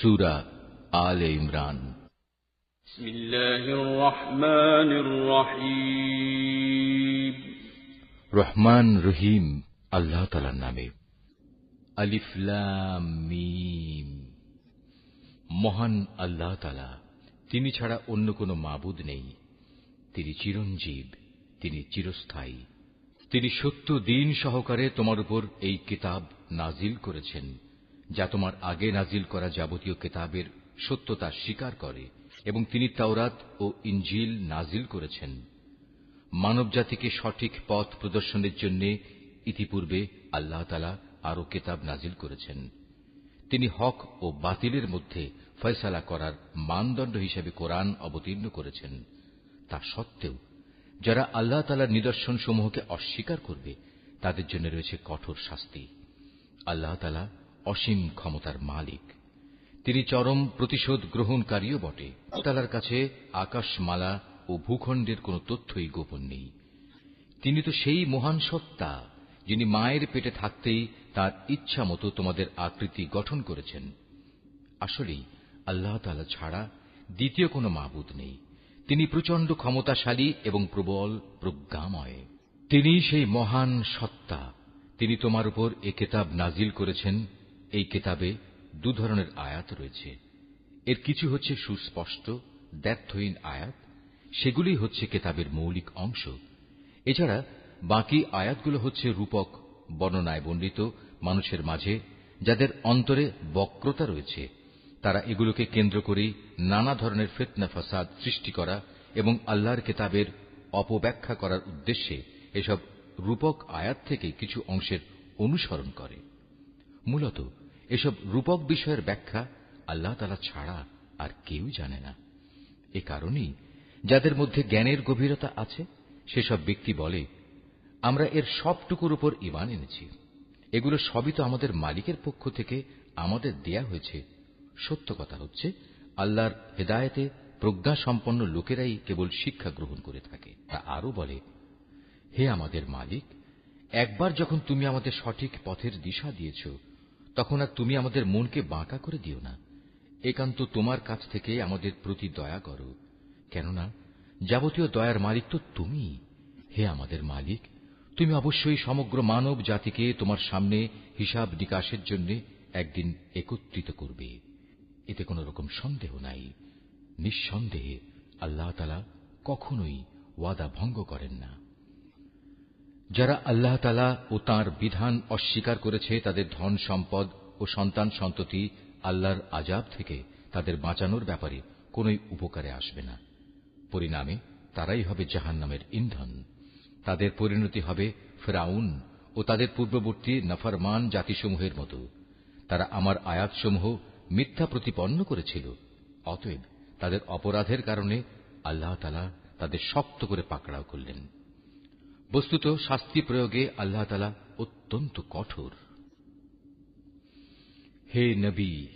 সূরা আলে ইমরান। বিসমিল্লাহির রহমানির রহিম। রহমান রহিম আল্লাহ তাআলার নামে। আলিফ লাম মিম। মহান আল্লাহ তাআলা, তিনি ছাড়া অন্য কোনো মাবুদ নেই। তিনি চিরঞ্জীব, তিনি চিরস্থায়ী। তিনি সত্য দ্বীন সহকারে তোমার উপর এই কিতাব নাজিল করেছেন, যা তোমার আগে নাজিল করা যাবতীয় কিতাবের সত্যতা স্বীকার করে, এবং তিনি তাওরাত ও ইনজিল নাজিল করেছেন। মানবজাতিকে সঠিক পথ প্রদর্শনের জন্য ইতিপূর্বে আল্লাহ তাআলা আরো কিতাব নাজিল করেছেন। তিনি হক ও বাতিলের মধ্যে ফয়সালা করার মানদণ্ড হিসেবে কোরআন অবতীর্ণ করেছেন। তা সত্ত্বেও যারা আল্লাহ তাআলার নিদর্শন সমূহকে অস্বীকার করবে, তাদের জন্য রয়েছে কঠোর শাস্তি। আল্লাহ তাআলা অসীম ক্ষমতার মালিক, তিনি চরম প্রতিশোধ গ্রহণকারীও বটে। তাআলার কাছে আকাশমালা ও ভূখণ্ডের কোন তথ্যই গোপন নেই। তিনি তো সেই মহান সত্তা, যিনি মায়ের পেটে থাকতেই তার ইচ্ছা মতো তোমাদের আকৃতি গঠন করেছেন। আসলেই আল্লাহ তাআলা ছাড়া দ্বিতীয় কোনো মাবুদ নেই। তিনি প্রচন্ড ক্ষমতাশালী এবং প্রবল প্রজ্ঞাময়। তিনি সেই মহান সত্তা। তিনি তোমার উপর এ কিতাব নাজিল করেছেন। এই কিতাবে দু ধরনের আয়াত রয়েছে। এর কিছু হচ্ছে সুস্পষ্ট দ্ব্যর্থহীন আয়াত, সেগুলি হচ্ছে কিতাবের মৌলিক অংশ। এছাড়া বাকি আয়াতগুলো হচ্ছে রূপক বর্ণনায় বর্ণিত মানুষের মাঝে, যাদের অন্তরে বক্রতা রয়েছে। তারা এগুলোকে কেন্দ্র করে নানা ধরনের ফিতনা ফাসাদ সৃষ্টি করা এবং আল্লাহর কিতাবের অপব্যাখ্যা করার উদ্দেশ্যে এসব রূপক আয়াত থেকে কিছু অংশের অনুসরণ করে। মূলত এসব রূপক বিষয়ের ব্যাখ্যা আল্লাহ তাআলা ছাড়া আর কেউ জানে না। এ কারণেই যাদের মধ্যে জ্ঞানের গভীরতা আছে, সেসব ব্যক্তি বলে, আমরা এর সবটুকুর উপর ঈমান এনেছি। এগুলো সবই তো আমাদের মালিকের পক্ষ থেকে আমাদের দেয়া হয়েছে। সত্য কথা হচ্ছে, আল্লাহর হেদায়েতে প্রজ্ঞাসম্পন্ন লোকেরাই কেবল শিক্ষা গ্রহণ করে থাকে। তা আরো বলে, হে আমাদের মালিক, একবার যখন তুমি আমাদের সঠিক পথের দিশা দিয়েছ, তখন আর তুমি আমাদের মনকে বাঁকা করে দিও না। একান্ত তোমার কাছ থেকে আমাদের প্রতি দয়া করো, কেননা যাবতীয় দয়ার মালিক তো তুমি। হে আমাদের মালিক, তুমি অবশ্যই সমগ্র মানব জাতিকে তোমার সামনে হিসাব নিকাশের জন্য একদিন একত্রিত করবে। এতে কোন রকম সন্দেহ নাই। নিঃসন্দেহে আল্লাহ তাআলা কখনোই ওয়াদা ভঙ্গ করেন না। যারা আল্লাহ তাআলা ও তাঁর বিধান অস্বীকার করেছে, তাদের ধন সম্পদ ও সন্তান সন্ততি আল্লাহর আযাব থেকে তাদের বাঁচানোর ব্যাপারে কোনই উপকারে আসবে না। পরিণামে তারাই হবে জাহান্নামের ইন্ধন। তাদের পরিণতি হবে ফিরআউন ও তাদের পূর্ববর্তী নাফরমান জাতিসমূহের মতো। তারা আমার আয়াতসমূহ মিথ্যা প্রতিপন্ন করেছিল। অতএব তাদের অপরাধের কারণে আল্লাহ তাআলা তাদের শক্ত করে পাকড়াও করলেন। বস্তুত শাস্তি প্রয়োগে আল্লাহ তাআলা অত্যন্ত কঠোর। হে নবী,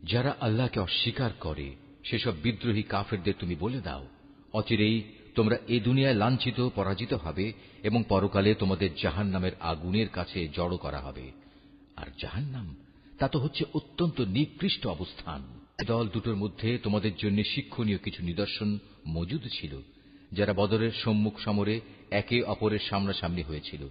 যারা আল্লাহকে অস্বীকার করে, সেসব বিদ্রোহী কাফেরদের তুমি বলে দাও, অচিরেই তোমরা এ দুনিয়ায় লাঞ্ছিত পরাজিত হবে এবং পরকালে তোমাদের জাহান্নামের আগুনের কাছে জড়ো করা হবে। আর জাহান্নাম, তা তো হচ্ছে অত্যন্ত নিকৃষ্ট অবস্থান। দল দুটোর মধ্যে তোমাদের জন্য শিক্ষণীয় কিছু নিদর্শন মজুদ ছিল, যারা বদরের সম্মুখ সমরে একে অপরের সামনাসামনি হয়েছিল।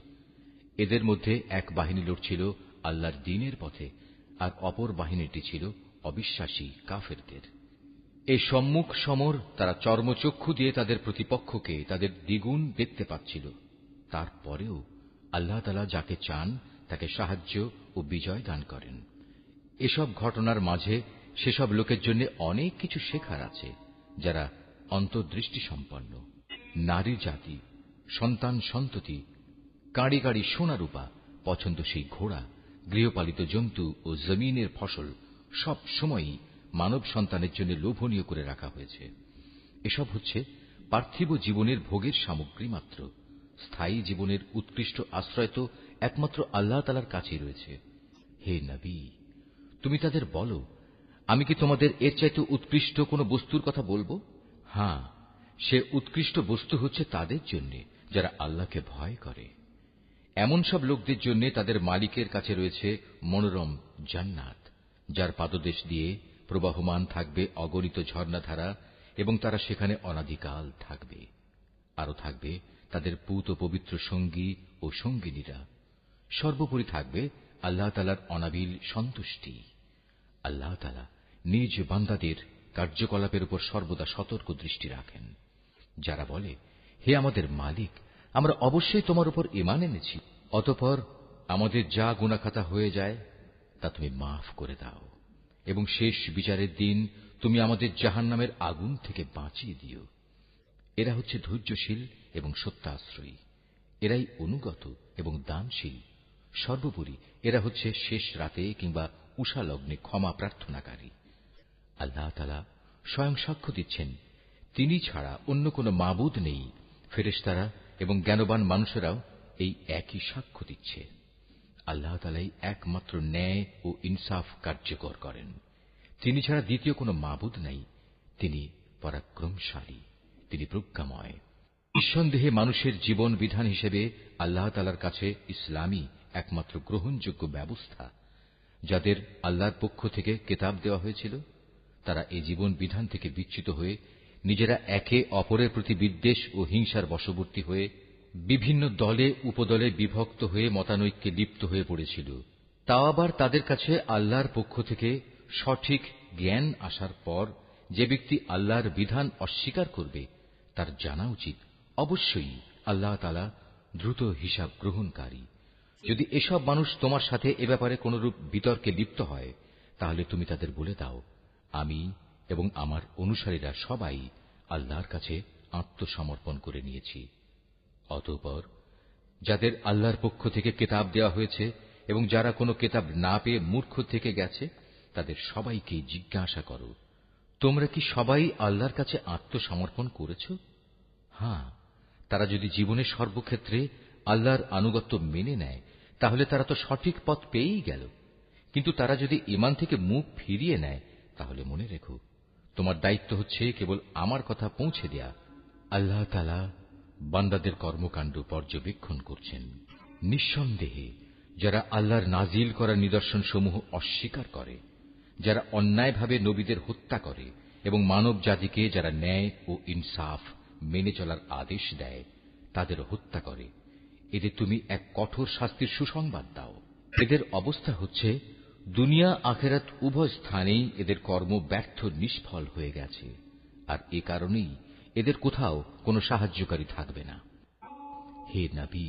এদের মধ্যে এক বাহিনী লড়ছিল আল্লাহর দ্বীনের পথে, আর অপর বাহিনীটি ছিল অবিশ্বাসী কাফেরদের। এই সম্মুখ সমর তারা চর্মচক্ষু দিয়ে তাদের প্রতিপক্ষকে তাদের দ্বিগুণ দেখতে পাচ্ছিল। তারপরেও আল্লাহ তাআলা যাকে চান তাকে সাহায্য ও বিজয় দান করেন। এসব ঘটনার মাঝে সেসব লোকের জন্য অনেক কিছু শেখার আছে, যারা অন্তর্দৃষ্টি সম্পন্ন। নারী জাতি, সন্তান সন্ততি, কাঁড়ি কাঁড়ি সোনা রূপা, পছন্দসই ঘোড়া, গৃহপালিত জন্তু ও জমিনের ফসল সব সময়ই মানব সন্তানের জন্য লোভনীয় করে রাখা হয়েছে। এসব হচ্ছে পার্থিব জীবনের ভোগের সামগ্রী মাত্র। স্থায়ী জীবনের উৎকৃষ্ট আশ্রয় তো একমাত্র আল্লাহ তাআলার কাছেই রয়েছে। হে নবী, তুমি তাদের বলো, আমি কি তোমাদের এর চাইতে উৎকৃষ্ট কোন বস্তুর কথা বলবো? হ্যাঁ, সে উৎকৃষ্ট বস্তু হচ্ছে তাদের জন্য যারা আল্লাহকে ভয় করে। এমন সব লোকদের জন্য তাদের মালিকের কাছে রয়েছে মনোরম জান্নাত, যার পাদদেশ দিয়ে প্রবাহমান থাকবে অগণিত ঝর্ণাধারা এবং তারা সেখানে অনাদিকাল থাকবে। আরো থাকবে তাদের পূত পবিত্র সঙ্গী ও সঙ্গিনীরা। সর্বোপরি থাকবে আল্লাহ তাআলার অনাবিল সন্তুষ্টি। আল্লাহ তাআলা নিজ বান্দাদের কার্যকলাপের উপর সর্বদা সতর্ক দৃষ্টি রাখেন। যারা বলে, হে আমাদের মালিক, আমরা অবশ্যই তোমার উপর ঈমান এনেছি, অতঃপর আমাদের যা গুনাহখাতা হয়ে যায় তা তুমি মাফ করে দাও এবং শেষ বিচারের দিন তুমি আমাদের জাহান্নামের আগুন থেকে বাঁচিয়ে দিও। এরা হচ্ছে ধৈর্যশীল এবং সত্যাশ্রয়ী, এরাই অনুগত এবং দানশীল। সর্বোপরি এরা হচ্ছে শেষ রাতে কিংবা উষা লগ্নে ক্ষমা প্রার্থনাকারী। আল্লাহ তাআলা স্বয়ং সাক্ষ্য দিচ্ছেন, তিনি ছাড়া অন্য কোন মাবুদ নেই। ফেরেশতারা এবং জ্ঞানবান মানুষেরাও এই একই সাক্ষ্য দিচ্ছে। আল্লাহ তাআলাই একমাত্র ন্যায় ও ইনসাফ কার্যকর করেন। তিনি ছাড়া দ্বিতীয় কোন মাবুদ নাই। তিনি পরাক্রমশালী, তিনি প্রজ্ঞাময়। নিঃসন্দেহে মানুষের জীবন বিধান হিসেবে আল্লাহ তাআলার কাছে ইসলামই একমাত্র গ্রহণযোগ্য ব্যবস্থা। যাদের আল্লাহর পক্ষ থেকে কিতাব দেওয়া হয়েছিল, তারা এই জীবন বিধান থেকে বিচ্যুত হয়ে নিজেরা একে অপরের প্রতি বিদ্বেষ ও হিংসার বশবর্তী হয়ে বিভিন্ন দলে উপদলে বিভক্ত হয়ে মতানৈক্যে লিপ্ত হয়ে পড়েছিল। তাও আবার তাদের কাছে আল্লাহর পক্ষ থেকে সঠিক জ্ঞান আসার পর যে ব্যক্তি আল্লাহর বিধান অস্বীকার করবে, তার জানা উচিত অবশ্যই আল্লাহ তাআলা দ্রুত হিসাব গ্রহণকারী। যদি এসব মানুষ তোমার সাথে এ ব্যাপারে কোনরূপ বিতর্কে লিপ্ত হয়, তাহলে তুমি তাদের বলে দাও, আমি এবং আমার অনুসারীরা সবাই আল্লাহর কাছে আত্মসমর্পণ করে নিয়েছি। অতঃপর যাদের আল্লাহর পক্ষ থেকে কিতাব দেওয়া হয়েছে এবং যারা কোনো কিতাব না পেয়ে মূর্খ থেকে গেছে, তাদের সবাইকে জিজ্ঞাসা করো, তোমরা কি সবাই আল্লাহর কাছে আত্মসমর্পণ করেছ? হ্যাঁ, তারা যদি জীবনের সর্বক্ষেত্রে আল্লাহর আনুগত্য মেনে নেয়, তাহলে তারা তো সঠিক পথ পেয়েই গেল। কিন্তু তারা যদি ঈমান থেকে মুখ ফিরিয়ে নেয়, তাহলে মনে রেখো, তোমার দায়িত্ব হচ্ছে কেবল আমার কথা পৌঁছে দেয়া। আল্লাহ তাআলা বান্দাদের কর্মকাণ্ড পর্যবেক্ষণ করছেন। নিঃসন্দেহে যারা আল্লাহর নাজিল করা নিদর্শন সমূহ অস্বীকার করে, যারা অন্যায়ভাবে নবীদের হত্যা করে এবং মানব জাতিকে যারা ন্যায় ও ইনসাফ মেনে চলার আদেশ দেয়, তাদের হত্যা করে, এদের তুমি এক কঠোর শাস্তির সুসংবাদ দাও। এদের অবস্থা হচ্ছে দুনিয়া আখিরাত উভয় স্থানেই এদের কর্ম ব্যর্থ নিষ্ফল হয়ে গেছে, আর এ কারণেই এদের কোথাও কোনো সাহায্যকারী থাকবে না। হে নবী,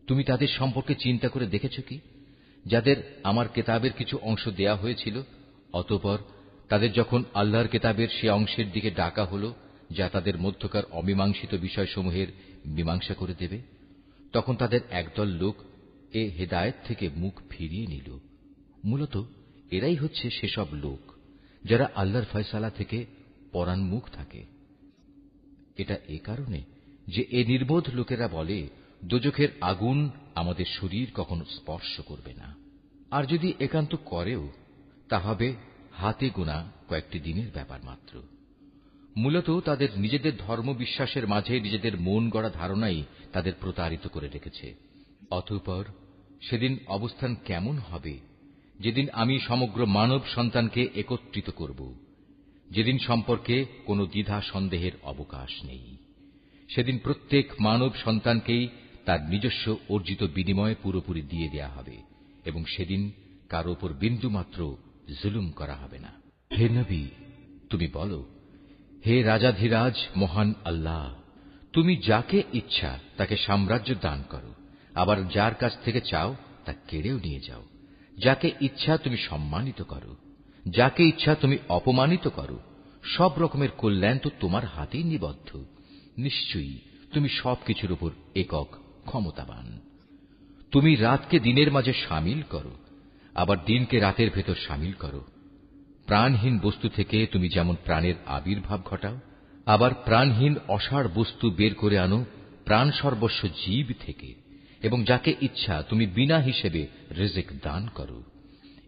তুমি তাদের সম্পর্কে চিন্তা করে দেখেছ কি, যাদের আমার কিতাবের কিছু অংশ দেয়া হয়েছিল, অতঃপর তাদের যখন আল্লাহর কিতাবের সে অংশের দিকে ডাকা হল যা তাদের মধ্যকার অমীমাংসিত বিষয়সমূহের মীমাংসা করে দেবে, তখন তাদের একদল লোক এ হেদায়েত থেকে মুখ ফিরিয়ে নিল। মূলত এরাই হচ্ছে সেসব লোক যারা আল্লাহর ফয়সালা থেকে পরান্মুখ থাকে। এটা এ কারণে যে এ নির্বোধ লোকেরা বলে, দোজখের আগুন আমাদের শরীর কখনো স্পর্শ করবে না, আর যদি একান্ত করেও তা হবে হাতে গোনা কয়েকটি দিনের ব্যাপার মাত্র। মূলত তাদের নিজেদের ধর্ম বিশ্বাসের মাঝে নিজেদের মন গড়া ধারণাই তাদের প্রতারিত করে রেখেছে। অতঃপর সেদিন অবস্থান কেমন হবে, যেদিন আমি সমগ্র মানব সন্তানকে একত্রিত করব, যেদিন সম্পর্কে কোনো দ্বিধা সন্দেহের অবকাশ নেই। সেদিন প্রত্যেক মানব সন্তানকেই তার নিজস্ব অর্জিত বিনিময়ে পুরোপুরি দিয়ে দেয়া হবে এবং সেদিন কারো উপর বিন্দুমাত্র জুলুম করা হবে না। হে নবী, তুমি বলো, হে রাজাধিরাজ মহান আল্লাহ, তুমি যাকে ইচ্ছা তাকে সাম্রাজ্য দান করো, আবার যার কাছ থেকে চাও তা কেড়েও নিয়ে যাও। যাকে ইচ্ছা তুমি সম্মানিত করো, যাকে ইচ্ছা তুমি অপমানিত করো। সব রকমের কল্যাণ তো তোমার হাতেই নিবদ্ধ। নিশ্চয়ই তুমি সবকিছুর উপর একক ক্ষমতাবান। তুমি রাতকে দিনের মাঝে শামিল করো, আবার দিনকে রাতের ভেতর শামিল করো। প্রাণহীন বস্তু থেকে তুমি যেমন প্রাণের আবির্ভাব ঘটাও, আবার প্রাণহীন অসাড় বস্তু বের করে আনো প্রাণ সর্বস্ব জীব থেকে, এবং যাকে ইচ্ছা তুমি বিনা হিসেবে রিজিক দান করো।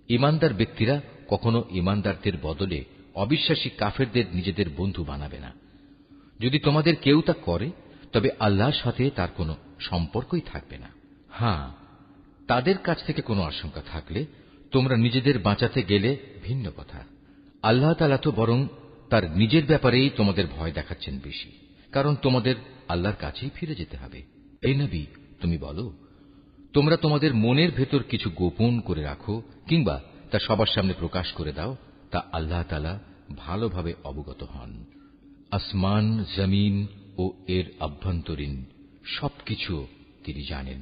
ঈমানদার ব্যক্তিরা কখনো ঈমানদারদের বদলে অবিশ্বাসী কাফেরদের নিজেদের বন্ধু বানাবে না। যদি তোমাদের কেউ তা করে, তবে আল্লাহর সাথে তার কোনো সম্পর্কই থাকবে না। হ্যাঁ, তাদের কাছ থেকে কোনো আশঙ্কা থাকলে তোমরা নিজেদের বাঁচাতে গেলে ভিন্ন কথা। আল্লাহ তাআলা তো বরং তার নিজের ব্যাপারেই তোমাদের ভয় দেখাচ্ছেন বেশি, কারণ তোমাদের আল্লাহর কাছেই ফিরে যেতে হবে। এই নবী, তুমি বলো, তোমরা তোমাদের মনের ভেতর কিছু গোপন করে রাখো কিংবা তা সবার সামনে প্রকাশ করে দাও, তা আল্লাহ তাআলা ভালোভাবে অবগত হন। আসমান, জমিন ও এর আভ্যন্তরীণ সবকিছু তিনি জানেন।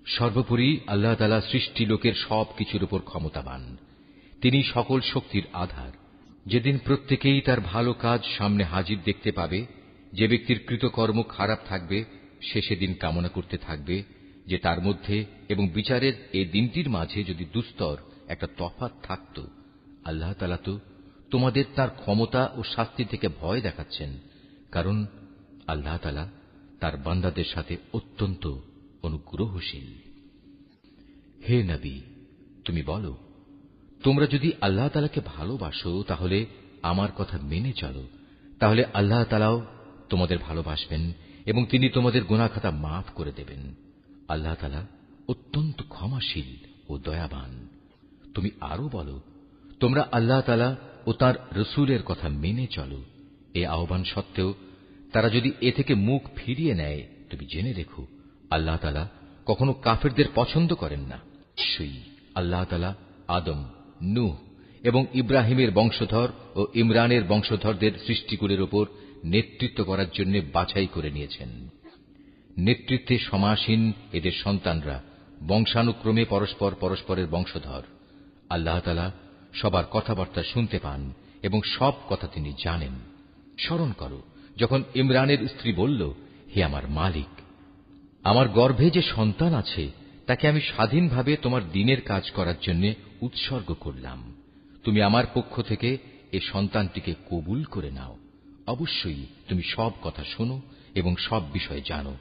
সর্বোপরি আল্লাহ তাআলা সৃষ্টি লোকের সবকিছুর উপর ক্ষমতাবান। তিনি সকল শক্তির আধার। যেদিন প্রত্যেকেই তার ভালো কাজ সামনে হাজির দেখতে পাবে, যে ব্যক্তির কৃতকর্ম খারাপ থাকবে সে সেদিন কামনা করতে থাকবে যে তার মধ্যে এবং বিচারের এই দিনটির মাঝে যদি দুস্তর একটা তফাৎ থাকত। আল্লাহ তাআলা তো তোমাদের তার ক্ষমতা ও শাস্তি থেকে ভয় দেখাচ্ছেন, কারণ আল্লাহ তাআলা তার বান্দাদের সাথে অত্যন্ত অনুগ্রহশীল। হে নবী, তুমি বলো, তোমরা যদি আল্লাহ তাআলাকে ভালোবাসো তাহলে আমার কথা মেনে চলো, তাহলে আল্লাহ তাআলাও তোমাদের ভালোবাসবেন এবং তিনি তোমাদের গুনাহ খাতা মাফ করে দেবেন। আল্লাহ তাআলা অত্যন্ত ক্ষমাশীল ও দয়াবান। তুমি আরো বলো, তোমরা আল্লাহ তাআলা ও তার রাসূলের কথা মেনে চলো। এই আহ্বান সত্ত্বেও তারা যদি এ থেকে মুখ ফিরিয়ে নেয়, তুমি জেনে রেখো আল্লাহ তাআলা কখনো কাফেরদের পছন্দ করেন না। সেই আল্লাহ তাআলা আদম, নূহ এবং ইব্রাহিমের বংশধর ও ইমরানের বংশধরদের সৃষ্টিকুলের উপর নেতৃত্ব করার জন্য বাছাই করে নিয়েছেন। নেতৃত্বে সমাসীন এদের সন্তানরা বংশানুক্রমে পরস্পর পরস্পরের বংশধর। আল্লাহ তাআলা সবার কথাবার্তা শুনতে পান এবং সব কথা তিনি জানেন। স্মরণ করো, যখন ইমরানের স্ত্রী বলল, হে আমার মালিক, আমার গর্ভে যে সন্তান আছে তাকে আমি স্বাধীনভাবে তোমার দ্বীনের কাজ করার জন্য উৎসর্গ করলাম। তুমি আমার পক্ষ থেকে এ সন্তানটিকে কবুল করে নাও। অবশ্যই তুমি সব কথা শোনো এবং সব বিষয় জানো।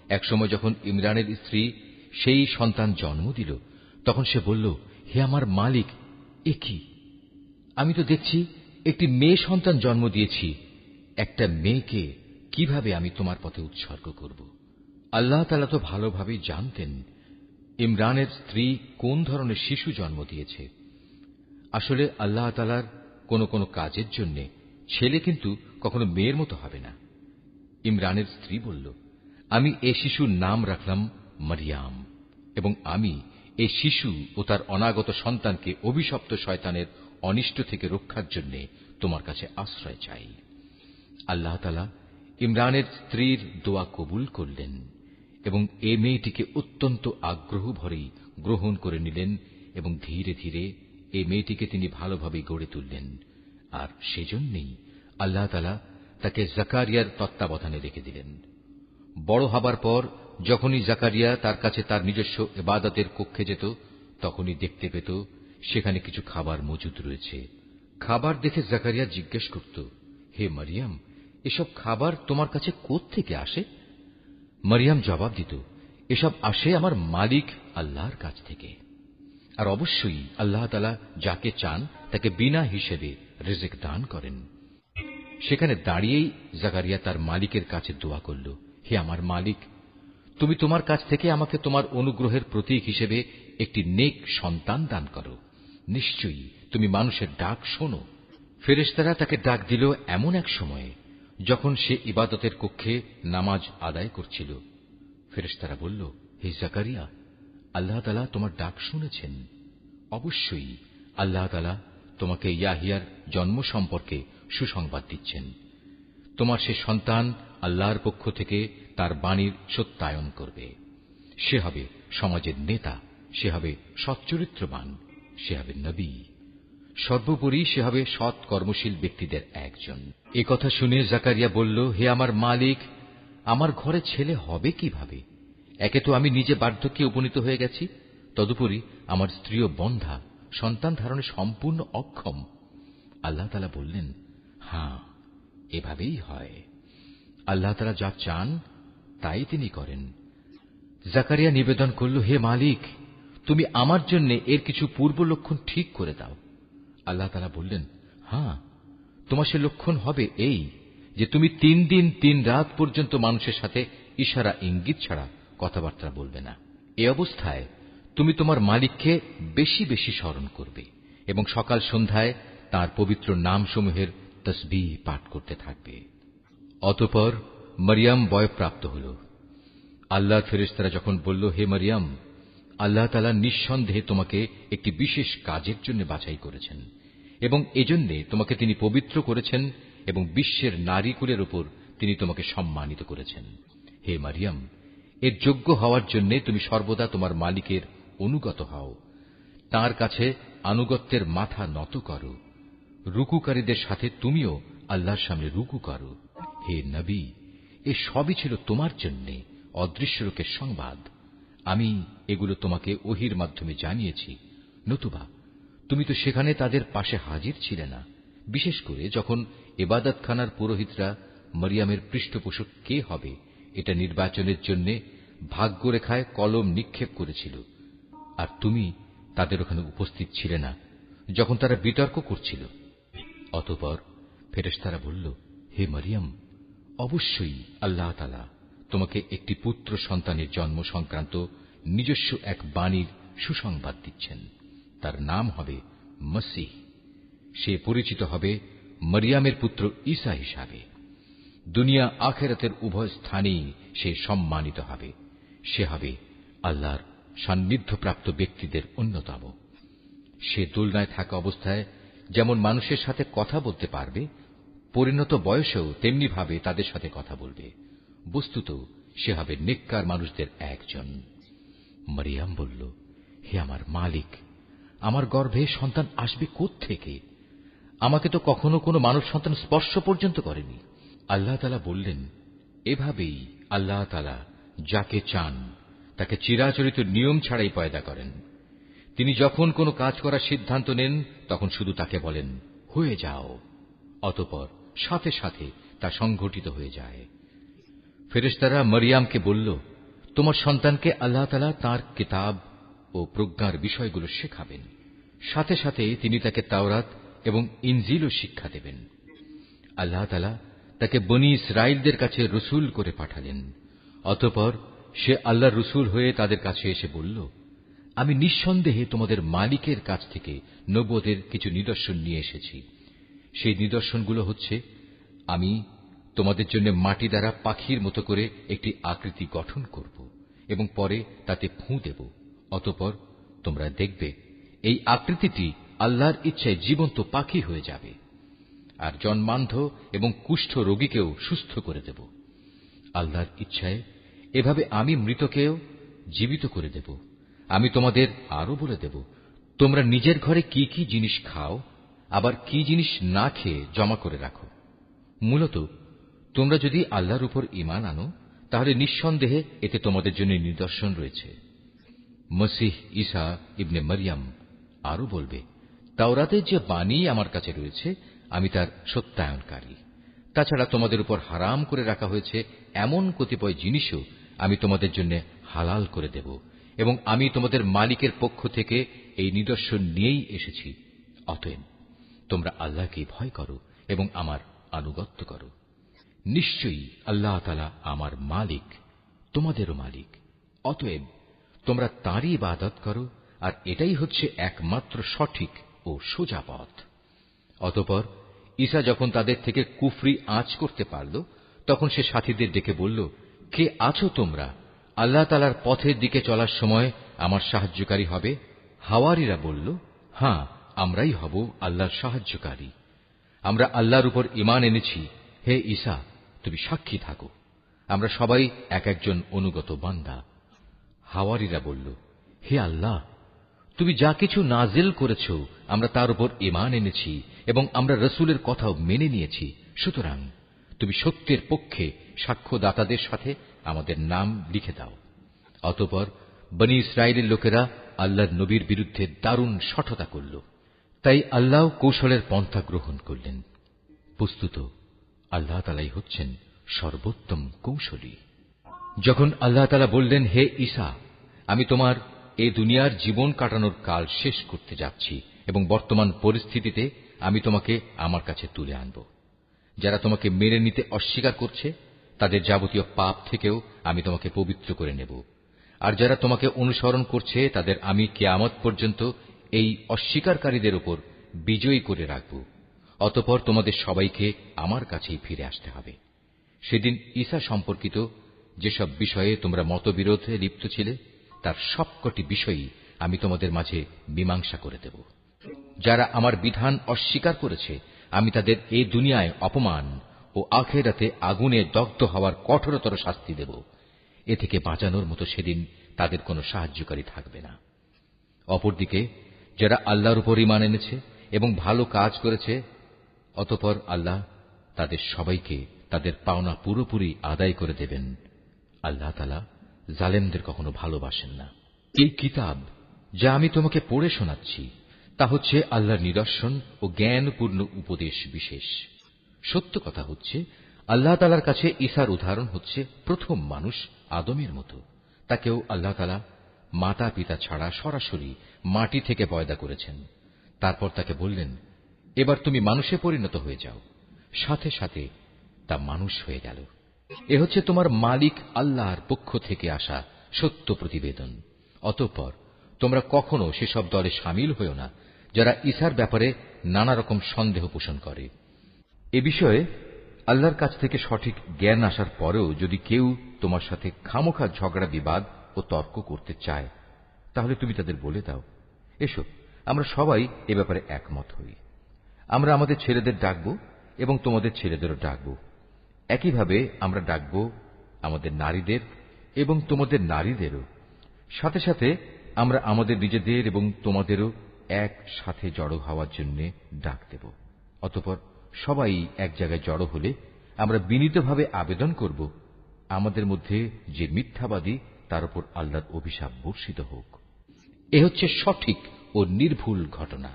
একসময় যখন ইমরানের স্ত্রী সেই সন্তান জন্ম দিল, তখন সে বলল, হে আমার মালিক, এ কি? আমি তো দেখছি একটি মেয়ে সন্তান জন্ম দিয়েছি। একটা মেয়েকে কিভাবে আমি তোমার পথে উৎসর্গ করব? আল্লাহ তাআলা তো ভালোভাবেই জানতেন ইমরানের স্ত্রী কোন ধরনের শিশু জন্ম দিয়েছে। আসলে আল্লাহ তাআলার কোন কোন কাজের জন্য ছেলে কিন্তু কখনো মেয়ের মতো হবে না। ইমরানের স্ত্রী বলল, আমি এ শিশুর নাম রাখলাম মারিয়াম, এবং আমি এই শিশু ও তার অনাগত সন্তানকে অভিশপ্ত শয়তানের অনিষ্ট থেকে রক্ষার জন্য তোমার কাছে আশ্রয় চাই। আল্লাহ তাআলা ইমরানের স্ত্রীর দোয়া কবুল করলেন এবং এ মেয়েটিকে অত্যন্ত আগ্রহ ভরেই গ্রহণ করে নিলেন এবং ধীরে ধীরে এই মেয়েটিকে তিনি ভালোভাবে গড়ে তুললেন। আর সেজন্যই আল্লাহ তাআলা তাকে জাকারিয়ার তত্ত্বাবধানে রেখে দিলেন। বড় হবার পর যখনই জাকারিয়া তার কাছে তার নিজস্ব ইবাদতের কক্ষে যেত, তখনই দেখতে পেত সেখানে কিছু খাবার মজুদ রয়েছে। খাবার দেখে জাকারিয়া জিজ্ঞেস করত, হে মারিয়াম, এসব খাবার তোমার কাছে কোত্থেকে আসে? মারিয়াম জবাব দিত, এসব আসে আমার মালিক আল্লাহর কাছ থেকে। আর অবশ্যই আল্লাহ তাআলা যাকে চান তাকে বিনা হিসেবে রিজিক দান করেন। সেখানে দাঁড়িয়েই জাকারিয়া তার মালিকের কাছে দোয়া করল, হে আমার মালিক, তুমি তোমার কাছ থেকে আমাকে তোমার অনুগ্রহের প্রতীক হিসেবে একটি নেক সন্তান দান করো। নিশ্চয়ই তুমি মানুষের ডাক শোনো। ফেরেশতারা তাকে ডাক দিল এমন এক সময়ে যখন সে ইবাদতের কক্ষে নামাজ আদায় করছিল। ফেরেশতারা বলল, হে জাকারিয়া, আল্লাহ তাআলা তোমার ডাক শুনেছেন। অবশ্যই আল্লাহ তাআলা তোমাকে ইয়াহিয়ার জন্ম সম্পর্কে সুসংবাদ দিচ্ছেন। তোমার সে সন্তান আল্লাহর পক্ষ থেকে তার বাণীর সত্যায়ন করবে। সে হবে সমাজের নেতা, সে হবে সচ্চরিত্রবান, সে হবে নবী, সর্বোপরি সে হবে সৎ কর্মশীল ব্যক্তিদের একজন। এ কথা শুনে জাকারিয়া বলল, হে আমার মালিক, আমার ঘরে ছেলে হবে কিভাবে? একে তো আমি নিজে বার্ধক্যে উপনীত হয়ে গেছি, তদুপরি আমার স্ত্রীও বন্ধ্যা, সন্তান ধারণে সম্পূর্ণ অক্ষম। আল্লাহ তাআলা বললেন, হ্যাঁ, এভাবেই হয়। আল্লাহ তাআলা যা চান তাই তিনি করেন। জাকারিয়া নিবেদন করল, হে মালিক, তুমি আমার জন্য এর কিছু পূর্ব লক্ষণ ঠিক করে দাও। আল্লাহ তাআলা বললেন, হ্যাঁ, তোমার সে লক্ষণ হবে এই যে তুমি 3 দিন 3 রাত পর্যন্ত মানুষের সাথে ইশারা ইঙ্গিত ছাড়া কথাবার্তা বলবে না। এ অবস্থায় তুমি তোমার মালিককে বেশি বেশি স্মরণ করবে এবং সকাল সন্ধ্যায় তাঁর পবিত্র নামসমূহের তসবিহ পাঠ করতে থাকবে। অতঃপর মরিয়ম বয়প্রাপ্ত হল। আল্লাহর ফেরেশতারা যখন বলল, হে মরিয়ম, আল্লাহ তাআলা নিঃসন্দেহে তোমাকে একটি বিশেষ কাজের জন্য বাছাই করেছেন এবং এজন্যে তোমাকে তিনি পবিত্র করেছেন এবং বিশ্বের নারীকুলের উপর তিনি তোমাকে সম্মানিত করেছেন। হে মরিয়ম, এর যোগ্য হওয়ার জন্য তুমি সর্বদা তোমার মালিকের অনুগত হও, তাঁর কাছে আনুগত্যের মাথা নত করো, রুকুকারীদের সাথে তুমিও আল্লাহর সামনে রুকু করো। হে নবী, এ সবই ছিল তোমার জন্য অদৃশ্য লোকের সংবাদ। আমি এগুলো তোমাকে ওহির মাধ্যমে জানিয়েছি, নতুবা তুমি তো সেখানে তাদের পাশে হাজির ছিলে না, বিশেষ করে যখন ইবাদতখানার পুরোহিতরা মরিয়মের পৃষ্ঠপোষক কে হবে এটা নির্বাচনের জন্য ভাগ্যরেখায় কলম নিক্ষেপ করেছিল, আর তুমি তাদের ওখানে উপস্থিত ছিলে না যখন তারা বিতর্ক করছিল। অতঃপর ফেরেশতারা বলল, হে মরিয়ম, অবশ্যই আল্লাহ তাআলা তোমাকে একটি পুত্র সন্তানের জন্ম সংক্রান্ত নিজস্ব এক বাণীর সুসংবাদ দিচ্ছেন। তার নাম হবে মসীহ। সে পরিচিত হবে মরিয়মের পুত্র ঈসা হিসাবে। দুনিয়া আখিরাতের উভয় স্থানেই সে সম্মানিত হবে। সে হবে আল্লাহর সান্নিধ্যপ্রাপ্ত ব্যক্তিদের অন্যতম। সে দোলনায় থাকা অবস্থায় যেমন মানুষের সাথে কথা বলতে পারবে, পরিণত বয়সেও তেমনি ভাবে তাদের সাথে কথা বলবে। বস্তুত সে হবে নেককার মানুষদের একজন। মরিয়ম বলল, হে আমার মালিক, আমার গর্ভে সন্তান আসবে কোত্থেকে? আমাকে তো কখনো কোনো মানব সন্তান স্পর্শ পর্যন্ত করেনি। আল্লাহ তাআলা বললেন, এভাবেই আল্লাহ তাআলা যাকে চান তাকে চিরাচরিত নিয়ম ছাড়াই পয়দা করেন। তিনি যখন কোনো কাজ করার সিদ্ধান্ত নেন তখন শুধু তাকে বলেন, হয়ে যাও, অতঃপর সাথে সাথে তা সংঘটিত হয়ে যায়। ফেরেশতারা মরিয়মকে বলল, তোমার সন্তানকে আল্লাহ তাআলা তাঁর কিতাব ও প্রজ্ঞার বিষয়গুলো শেখাবেন, সাথে সাথে তিনি তাকে তাওরাত এবং ইনজিলও শিক্ষা দেবেন। আল্লাহ তাআলা তাকে বনী ইসরাইলদের কাছে রসুল করে পাঠালেন। অতঃপর সে আল্লাহর রসুল হয়ে তাদের কাছে এসে বলল, আমি নিঃসন্দেহে তোমাদের মালিকের কাছ থেকে নবুয়তের কিছু নিদর্শন নিয়ে এসেছি। সেই নিদর্শনগুলো হচ্ছে, আমি তোমাদের জন্য মাটি দ্বারা পাখির মতো করে একটি আকৃতি গঠন করব এবং পরে তাতে ফুঁ দেব। অতঃপর তোমরা দেখবে এই আকৃতিটি আল্লাহর ইচ্ছায় জীবন্ত পাখি হয়ে যাবে, আর জন্মান্ধ এবং কুষ্ঠ রোগীকেও সুস্থ করে দেব। আল্লাহর ইচ্ছায় এভাবে আমি মৃতকেও জীবিত করে দেব। আমি তোমাদের আরো বলে দেব, তোমরা নিজের ঘরে কি কি জিনিস খাও, আবার কি জিনিস না খেয়ে জমা করে রাখো। মূলত তোমরা যদি আল্লাহর উপর ঈমান আনো তাহলে নিঃসন্দেহে এতে তোমাদের জন্য নিদর্শন রয়েছে। মসীহ ঈসা ইবনে মরিয়ম আরো বলবে, তাওরাতের যে বাণী আমার কাছে রয়েছে আমি তার সত্যায়নকারী। তাছাড়া তোমাদের উপর হারাম করে রাখা হয়েছে এমন কতিপয় জিনিসও আমি তোমাদের জন্য হালাল করে দেব, এবং আমি তোমাদের মালিকের পক্ষ থেকে এই নিদর্শন নিয়েই এসেছি। অতএব তোমরা আল্লাহকে ভয় করো এবং আমার আনুগত্য করো। নিশ্চয়ই আল্লাহ তাআলা আমার মালিক, তোমাদেরও মালিক। অতএব তোমরা তাঁরই ইবাদত করো, আর এটাই হচ্ছে একমাত্র সঠিক ও সোজা পথ। অতঃপর ঈসা যখন তাদের থেকে কুফরি আঁচ করতে পারল তখন সে সাথীদের ডেকে বলল, কে আছো তোমরা? আল্লাহ তাআলার পথের দিকে চলার সময় আমার সাহায্যকারী হবে? হাওয়ারীরা বলল, হ্যাঁ, আমরাই হব আল্লাহর সাহায্যকারী। আমরা আল্লাহর উপর ঈমান এনেছি। হে ঈসা, তুমি সাক্ষী থাকো, আমরা সবাই এক একজন অনুগত বান্দা। হাওয়ারীরা বলল, হে আল্লাহ, তুমি যা কিছু নাজিল করেছ আমরা তার উপর ঈমান এনেছি এবং আমরা রসুলের কথাও মেনে নিয়েছি। সুতরাং তুমি সত্যের পক্ষে সাক্ষ্যদাতাদের সাথে আমাদের নাম লিখে দাও। অতঃপর বনী ইসরায়েলের লোকেরা আল্লাহর নবীর বিরুদ্ধে দারুণ শঠতা করল, তাই আল্লাহ কৌশলের পন্থা গ্রহণ করলেন। বস্তুত আল্লাহ তাআলাই হচ্ছেন সর্বোত্তম কৌশলী। যখন আল্লাহ তাআলা বললেন, হে ঈসা, আমি তোমার এই দুনিয়ার জীবন কাটানোর কাল শেষ করতে যাচ্ছি এবং বর্তমান পরিস্থিতিতে আমি তোমাকে আমার কাছে তুলে আনব। যারা তোমাকে মেনে নিতে অস্বীকার করছে তাদের যাবতীয় পাপ থেকেও আমি তোমাকে পবিত্র করে নেব, আর যারা তোমাকে অনুসরণ করছে তাদের আমি কিয়ামত পর্যন্ত এই অস্বীকারীদের উপর বিজয়ী করে রাখব। অতঃপর তোমাদের সবাইকে আমার কাছেই ফিরে আসতে হবে। সেদিন ঈসা সম্পর্কিত যেসব বিষয়ে তোমরা মতবিরোধে লিপ্ত ছিলে, তার সবকটি বিষয়ই আমি তোমাদের মাঝে মীমাংসা করে দেব। যারা আমার বিধান অস্বীকার করেছে, আমি তাদের এই দুনিয়ায় অপমান ও আখিরাতে আগুনে দগ্ধ হওয়ার কঠোরতর শাস্তি দেব। এ থেকে বাঁচানোর মতো সেদিন তাদের কোনো সাহায্যকারী থাকবে না। অপরদিকে যারা আল্লাহর উপর ঈমান এনেছে এবং ভালো কাজ করেছে, অতঃপর আল্লাহ তাদের সবাইকে তাদের পাওনা পুরোপুরি আদায় করে দেবেন। আল্লাহ তাআলা জালেমদের কখনো ভালোবাসেন না। এই কিতাব যা আমি তোমাকে পড়ে শোনাচ্ছি, তা হচ্ছে আল্লাহর নিদর্শন ও জ্ঞানপূর্ণ উপদেশ বিশেষ। সত্য কথা হচ্ছে, আল্লাহ তাআলার কাছে ঈসার উদাহরণ হচ্ছে প্রথম মানুষ আদমের মতো। তাকেও আল্লাহ তাআলা মাতা পিতা ছাড়া সরাসরি মাটি থেকে পয়দা করেছেন। তারপর তাকে বললেন, এবার তুমি মানুষে পরিণত হয়ে যাও। সাথে সাথে তা মানুষ হয়ে গেল। এ হচ্ছে তোমার মালিক আল্লাহর পক্ষ থেকে আসা সত্য প্রতিবেদন। অতঃপর তোমরা কখনো সেসব দলে সামিল হও না যারা ঈসার ব্যাপারে নানা রকম সন্দেহ পোষণ করে। এ বিষয়ে আল্লাহর কাছ থেকে সঠিক জ্ঞান আসার পরেও যদি কেউ তোমার সাথে খামোখা ঝগড়া বিবাদ ও তর্ক করতে চায়, তাহলে তুমি তাদের বলে দাও, এসো আমরা সবাই এ ব্যাপারে একমত হই। আমরা আমাদের ছেলেদের ডাকব এবং তোমাদের ছেলেদেরও ডাকব। একইভাবে আমরা ডাকব আমাদের নারীদের এবং তোমাদের নারীদেরও। সাথে সাথে আমরা আমাদের নিজেদের এবং তোমাদেরও একসাথে জড়ো হওয়ার জন্য ডাক দেব। অতঃপর সবাই এক জায়গায় জড়ো হলে আমরা বিনীতভাবে আবেদন করব, আমাদের মধ্যে যে মিথ্যাবাদী তার উপর আল্লাহর অভিশাপ বর্ষিত হোক। এ হচ্ছে সঠিক ও নির্ভুল ঘটনা।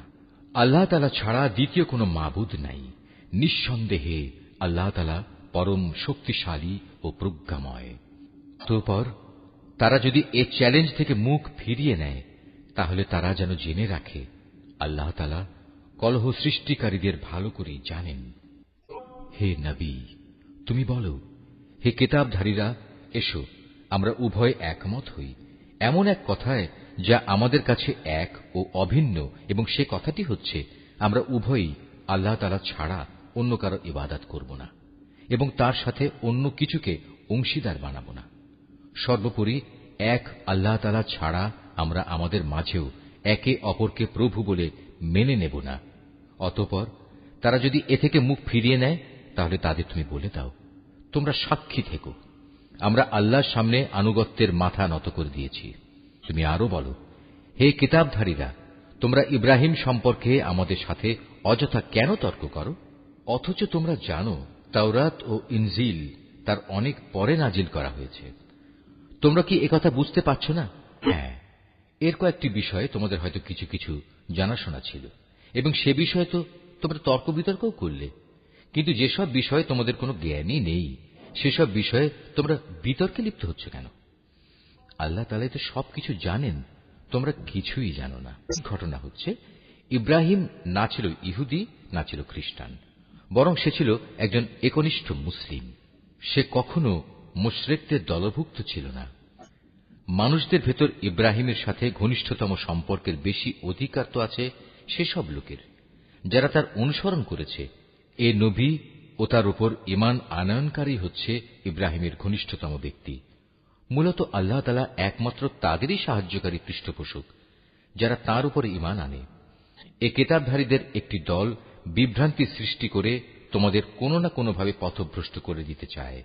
আল্লাহ তাআলা ছাড়া দ্বিতীয় কোনো মাবুদ নাই। নিঃসন্দেহে আল্লাহ তাআলা পরম শক্তিশালী ও প্রজ্ঞাময়। অতঃপর তারা যদি এ চ্যালেঞ্জ থেকে মুখ ফিরিয়ে নেয়, তাহলে তারা যেন জেনে রাখে, আল্লাহ তাআলা কলহ সৃষ্টিকারীদের ভালো করেই জানেন। হে নবী, তুমি বলো, হে কিতাবধারীরা, এসো আমরা উভয় একমত হই এমন এক কথায় যা আমাদের কাছে এক ও অভিন্ন, এবং সে কথাটি হচ্ছে আমরা উভয়ই আল্লাহ তাআলা ছাড়া অন্য কারো ইবাদত করব না এবং তার সাথে অন্য কিছুকে অংশীদার বানাবো না। সর্বোপরি এক আল্লাহ তাআলা ছাড়া আমরা আমাদের মাঝেও একে অপরকে প্রভু বলে মেনে নেব না। অতঃপর তারা যদি এ থেকে মুখ ফিরিয়ে নেয়, তাহলে তাদের তুমি বলে দাও, তোমরা সাক্ষী থেকো, আমরা আল্লাহর সামনে আনুগত্যের মাথা নত করে দিয়েছি। তুমি আরো বলো, হে কিতাবধারীরা, তোমরা ইব্রাহিম সম্পর্কে আমাদের সাথে অযথা কেন তর্ক করো, অথচ তোমরা জানো তাওরাত ও ইনজিল তার অনেক পরে নাজিল করা হয়েছে। তোমরা কি একথা বুঝতে পারছ না? হ্যাঁ, এর কয়েকটি বিষয়ে তোমাদের হয়তো কিছু কিছু জানাশোনা ছিল এবং সে বিষয়ে তো তোমরা তর্ক বিতর্কও করলে, কিন্তু যেসব বিষয়ে তোমাদের কোনো জ্ঞানই নেই, সেসব বিষয়ে তোমরা বিতর্কে লিপ্ত হচ্ছ কেন? আল্লাহ তাআলা তো সবকিছু জানেন, তোমরা কিছুই জানো না। ঘটনা হচ্ছে, ইব্রাহিম না ছিল ইহুদি না ছিল খ্রিস্টান, বরং সে ছিল একজন একনিষ্ঠ মুসলিম। সে কখনো মুশরিকদের দলভুক্ত ছিল না। মানুষদের ভেতর ইব্রাহিমের সাথে ঘনিষ্ঠতম সম্পর্কের বেশি অধিকার তো আছে সেসব লোকের যারা তার অনুসরণ করেছে। এ নবী ও তার উপর ঈমান আনয়নকারী হচ্ছে ইব্রাহিমের ঘনিষ্ঠতম ব্যক্তি। মূলত আল্লাহ তাআলা একমাত্র তাদেরই সাহায্যকারী পৃষ্ঠপোষক যারা তার উপর ঈমান আনে। এ কিতাবধারীদের একটি দল বিভ্রান্তি সৃষ্টি করে তোমাদের কোনো না কোনোভাবে পথভ্রষ্ট করে দিতে চায়,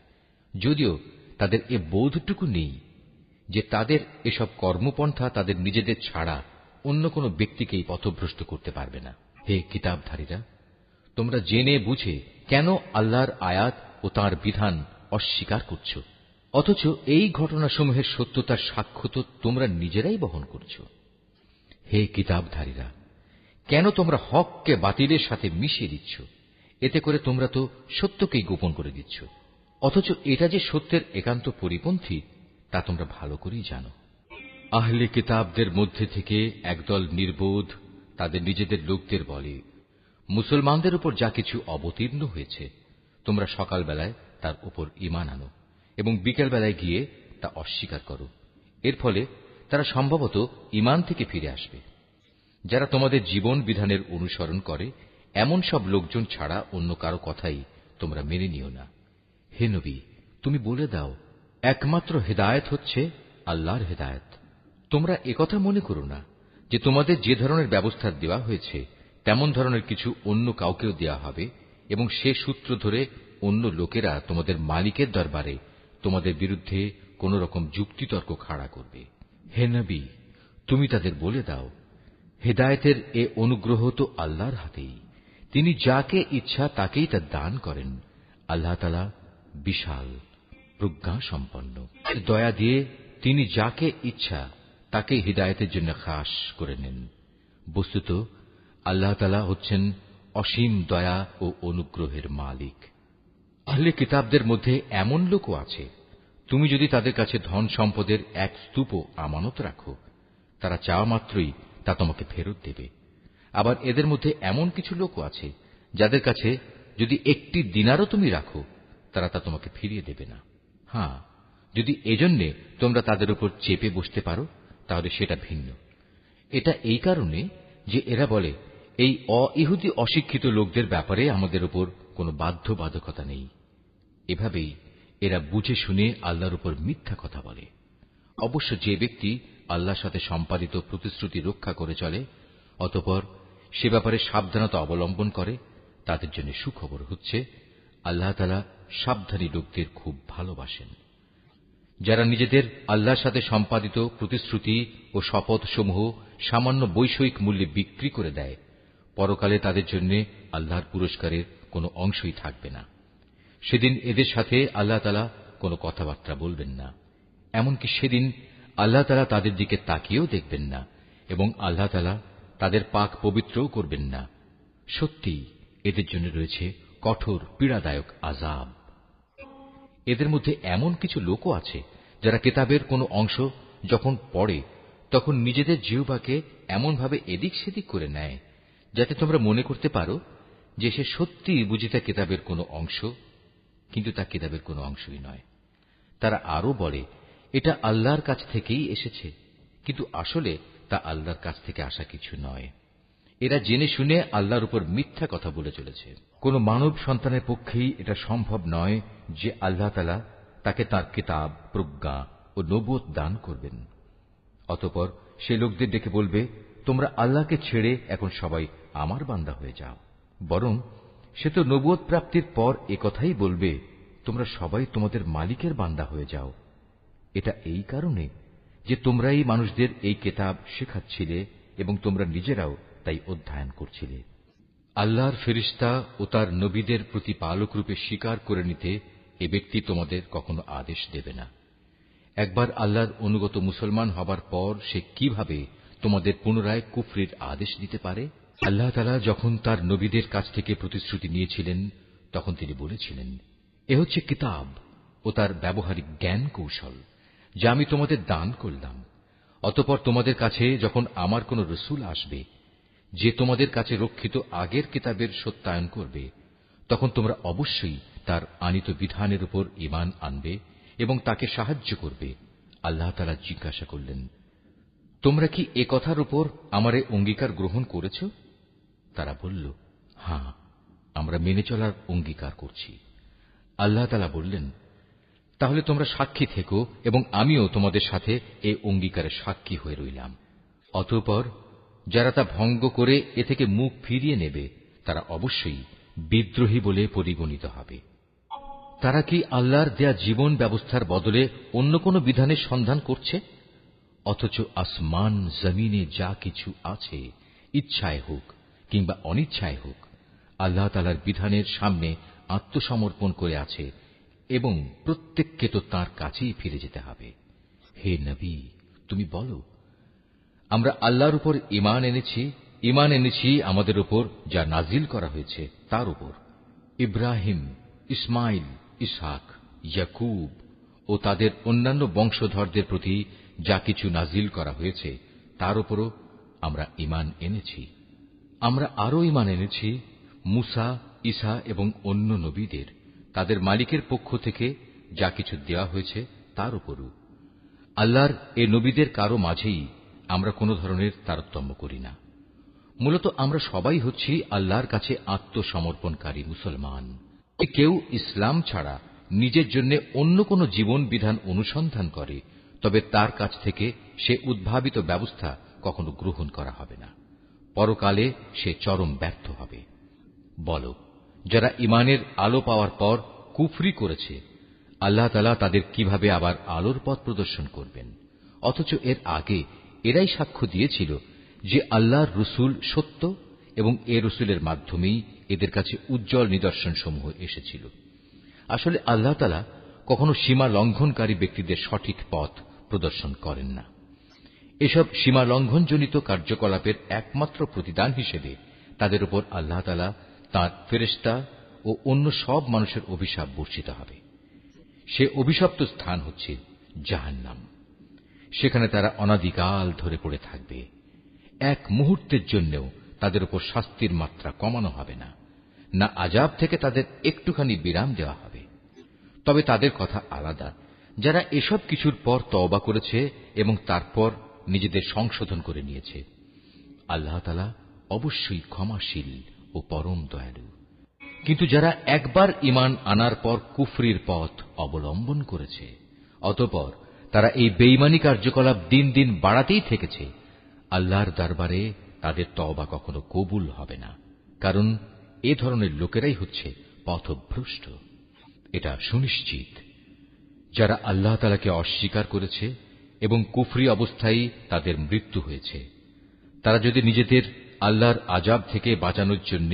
যদিও তাদের এ বোধটুকু নেই যে তাদের এসব কর্মপন্থা তাদের নিজেদের ছাড়া অন্য কোনো ব্যক্তিকেই পথভ্রষ্ট করতে পারবে না। হে কিতাবধারীরা, তোমরা জেনে বুঝে কেন আল্লাহর আয়াত ও তাঁর বিধান অস্বীকার করছ, অথচ এই ঘটনাসমূহের সত্যতার সাক্ষ্য তো তোমরা নিজেরাই বহন করছ। হে কিতাবধারীরা, কেন তোমরা হককে বাতিলের সাথে মিশিয়ে দিচ্ছ? এতে করে তোমরা তো সত্যকেই গোপন করে দিচ্ছ, অথচ এটা যে সত্যের একান্ত পরিপন্থী তা তোমরা ভালো করেই জানো। আহলে কিতাবদের মধ্যে থেকে একদল নির্বোধ তাদের নিজেদের লোকদের বলে, মুসলমানদের উপর যা কিছু অবতীর্ণ হয়েছে তোমরা সকালবেলায় তার উপর ঈমান আনো এবং বিকেলবেলায় গিয়ে তা অস্বীকার করো। এর ফলে তারা সম্ভবত ঈমান থেকে ফিরে আসবে। যারা তোমাদের জীবন বিধানের অনুসরণ করে এমন সব লোকজন ছাড়া অন্য কারো কথাই তোমরা মেনে নিও না। হে নবী, তুমি বলে দাও, একমাত্র হেদায়েত হচ্ছে আল্লাহর হেদায়েত। তোমরা একথা মনে করো না যে তোমাদের যে ধরনের ব্যবস্থা দেওয়া হয়েছে তেমন ধরনের কিছু অন্য কাউকেও দেওয়া হবে এবং সে সূত্র ধরে অন্য লোকেরা তোমাদের মালিকের দরবারে তোমাদের বিরুদ্ধে কোন রকম যুক্তিতর্ক খাড়া করবে। হে নবী, তুমি তাদের বলে দাও, হেদায়েতের এ অনুগ্রহ তো আল্লাহর হাতেই। তিনি যাকে ইচ্ছা তাকেই তা দান করেন। আল্লাহ তাআলা বিশাল প্রজ্ঞা সম্পন্ন। দয়া দিয়ে তিনি যাকে ইচ্ছা তাকে হিদায়াতের জন্য খাস করে নেন। বস্তুত আল্লাহ তাআলা হচ্ছেন অসীম দয়া ও অনুগ্রহের মালিক। আহলে কিতাবদের মধ্যে এমন লোকও আছে, তুমি যদি তাদের কাছে ধন সম্পদের এক স্তূপ আমানত রাখো, তারা চাওয়া মাত্রই তা তোমাকে ফেরত দেবে। আবার এদের মধ্যে এমন কিছু লোকও আছে যাদের কাছে যদি একটি দিনারও তুমি রাখো, তারা তা তোমাকে ফিরিয়ে দেবে না। হ্যাঁ, যদি এজন্যে তোমরা তাদের উপর চেপে বসতে পারো তাহলে সেটা ভিন্ন। এটা এই কারণে যে এরা বলে, এই অইহুদি অশিক্ষিত লোকদের ব্যাপারে আমাদের উপর কোনো বাধ্যবাধকতা নেই। এভাবেই এরা বুঝে শুনে আল্লাহর উপর মিথ্যা কথা বলে। অবশ্য যে ব্যক্তি আল্লাহর সাথে সম্পাদিত প্রতিশ্রুতি রক্ষা করে চলে, অতঃপর সে ব্যাপারে সাবধানতা অবলম্বন করে, তাদের জন্য সুখবর হচ্ছে আল্লাহ তাআলা সাবধানী লোকদের খুব ভালোবাসেন। যারা নিজেদের আল্লাহর সাথে সম্পাদিত প্রতিশ্রুতি ও শপথসমূহ সামান্য বৈষয়িক মূল্যে বিক্রি করে দেয়, পরকালে তাদের জন্য আল্লাহর পুরস্কারের কোনো অংশই থাকবে না। সেদিন এদের সাথে আল্লাহ তাআলা কোনো কথাবার্তা বলবেন না। এমনকি সেদিন আল্লাহ তাআলা তাদের দিকে তাকিয়েও দেখবেন না এবং আল্লাহ তাআলা তাদের পাক পবিত্রও করবেন না। সত্যি এদের জন্য রয়েছে কঠোর পীড়াদায়ক আযাব। এদের মধ্যে এমন কিছু লোকও আছে যারা কিতাবের কোনো অংশ যখন পড়ে তখন নিজেদের জিহ্বাকে এমনভাবে এদিক সেদিক করে নেয় যাতে তোমরা মনে করতে পারো যে সে সত্যিই বুঝি তা কিতাবের কোনো অংশ, কিন্তু তা কিতাবের কোনো অংশই নয়। তারা আরো বলে, এটা আল্লাহর কাছ থেকেই এসেছে, কিন্তু আসলে তা আল্লাহর কাছ থেকে আসা কিছু নয়। এরা জেনে শুনে আল্লাহর উপর মিথ্যা কথা বলে চলেছে। কোন মানব সন্তানের পক্ষেই এটা সম্ভব নয় যে আল্লাহ তাআলা তাকে তার কিতাব, প্রজ্ঞা ও নবুয়ত দান করবেন। অতঃপর সে লোকদের ডেকে বলবে, তোমরা আল্লাহকে ছেড়ে এখন সবাই আমার বান্দা হয়ে যাও। বরং সে তো নবুয়ত প্রাপ্তির পর একথাই বলবে, তোমরা সবাই তোমাদের মালিকের বান্দা হয়ে যাও। এটা এই কারণে যে তোমরাই মানুষদের এই কিতাব শেখাচ্ছিলে এবং তোমরা নিজেরাও তাই অধ্যয়ন করছিলে। আল্লাহর ফেরেশতা ও তার নবীদের প্রতিপালক রূপে স্বীকার করে নিতে এ ব্যক্তি তোমাদের কখনো আদেশ দেবে না। একবার আল্লাহর অনুগত মুসলমান হবার পর সে কিভাবে তোমাদের পুনরায় কুফরির আদেশ দিতে পারে? আল্লাহ তাআলা যখন তার নবীদের কাছ থেকে প্রতিশ্রুতি নিয়েছিলেন তখন তিনি বলেছিলেন, এ হচ্ছে কিতাব ও তার ব্যবহারিক জ্ঞান কৌশল যা আমি তোমাদের দান করলাম। অতঃপর তোমাদের কাছে যখন আমার কোন রসূল আসবে যে তোমাদের কাছে রক্ষিত আগের কিতাবের সত্যায়ন করবে, তখন তোমরা অবশ্যই তার আনিত বিধানের উপর ঈমান আনবে এবং তাকে সাহায্য করবে। আল্লাহ তাআলা জিজ্ঞাসা করলেন, তোমরা কি এ কথার উপর আমার এ অঙ্গীকার গ্রহণ করেছ? তারা বলল, হ্যাঁ, আমরা মেনে চলার অঙ্গীকার করছি। আল্লাহ তাআলা বললেন, তাহলে তোমরা সাক্ষী থেকো এবং আমিও তোমাদের সাথে এ অঙ্গীকারে সাক্ষী হয়ে রইলাম। অতঃপর যারা তা ভঙ্গ করে এ থেকে মুখ ফিরিয়ে নেবে তারা অবশ্যই বিদ্রোহী বলে পরিগণিত হবে। তারা কি আল্লাহর দেয়া জীবন ব্যবস্থার বদলে অন্য কোন বিধানের সন্ধান করছে? অথচ আসমান জমিনে যা কিছু আছে, ইচ্ছায় হোক কিংবা অনিচ্ছায় হোক, আল্লাহ তাআলার বিধানের সামনে আত্মসমর্পণ করে আছে এবং প্রত্যেককে তো তাঁর কাছেই ফিরে যেতে হবে। হে নবী, তুমি বলো, আমরা আল্লাহর উপর ঈমান এনেছি আমাদের উপর যা নাজিল করা হয়েছে তার উপর। ইব্রাহিম, ইসমাইল, ইসহাক, ইয়াকুব ও তাদের অন্যান্য বংশধরদের প্রতি যা কিছু নাজিল করা হয়েছে তার উপরও আমরা ঈমান এনেছি। আমরা আরো ঈমান এনেছি মুসা, ঈসা এবং অন্য নবীদের তাদের মালিকের পক্ষ থেকে যা কিছু দেওয়া হয়েছে তার উপরও। আল্লাহর এ নবীদের কারো মাঝেই আমরা কোনো ধরনের তারতম্য করি না। মূলত আমরা সবাই হচ্ছি আল্লাহর কাছে আত্মসমর্পণকারী মুসলমান। কেউ ইসলাম ছাড়া নিজের জন্য অন্য কোন জীবন বিধান অনুসন্ধান করে, তবে তার কাছ থেকে সে উদ্ভাবিত ব্যবস্থা কখনো গ্রহণ করা হবে না। পরকালে সে চরম ব্যর্থ হবে। বলো, যারা ঈমানের আলো পাওয়ার পর কুফরি করেছে, আল্লাহ তাআলা তাদের কিভাবে আবার আলোর পথ প্রদর্শন করবেন? অথচ এর আগে এরাই সাক্ষ্য দিয়েছিল যে আল্লাহর রসুল সত্য এবং এ রসুলের মাধ্যমেই এদের কাছে উজ্জ্বল নিদর্শন সমূহ এসেছিল। আসলে আল্লাহ তাআলা কখনো সীমা লঙ্ঘনকারী ব্যক্তিদের সঠিক পথ প্রদর্শন করেন না। এসব সীমা লঙ্ঘনজনিত কার্যকলাপের একমাত্র প্রতিদান হিসেবে তাদের উপর আল্লাহ তাআলা তাঁর ফেরেশতা ও অন্য সব মানুষের অভিশাপ বর্ষিত হবে। সে অভিশপ্ত স্থান হচ্ছে জাহান্নাম। সেখানে তারা অনাদিকাল ধরে পড়ে থাকবে। এক মুহূর্তের জন্যও তাদের উপর শাস্তির মাত্রা কমানো হবে না, না আযাব থেকে তাদের একটুখানি বিরাম দেওয়া হবে। তবে তাদের কথা আলাদা, যারা এসব কিছুর পর তওবা করেছে এবং তারপর নিজেদের সংশোধন করে নিয়েছে। আল্লাহ তাআলা অবশ্যই ক্ষমাশীল ও পরম দয়ালু। কিন্তু যারা একবার ঈমান আনার পর কুফরির পথ অবলম্বন করেছে, অতঃপর তারা এই বেঈমানি কার্যকলাপ দিন দিন বাড়াতেই থেকেছে, আল্লাহর দরবারে তাদের তওবা কখনো কবুল হবে না, কারণ এ ধরনের লোকেরাই হচ্ছে পথভ্রষ্ট। এটা সুনিশ্চিত, যারা আল্লাহ তাআলাকে অস্বীকার করেছে এবং কুফরি অবস্থায় তাদের মৃত্যু হয়েছে, তারা যদি নিজেদের আল্লাহর আযাব থেকে বাঁচানোর জন্য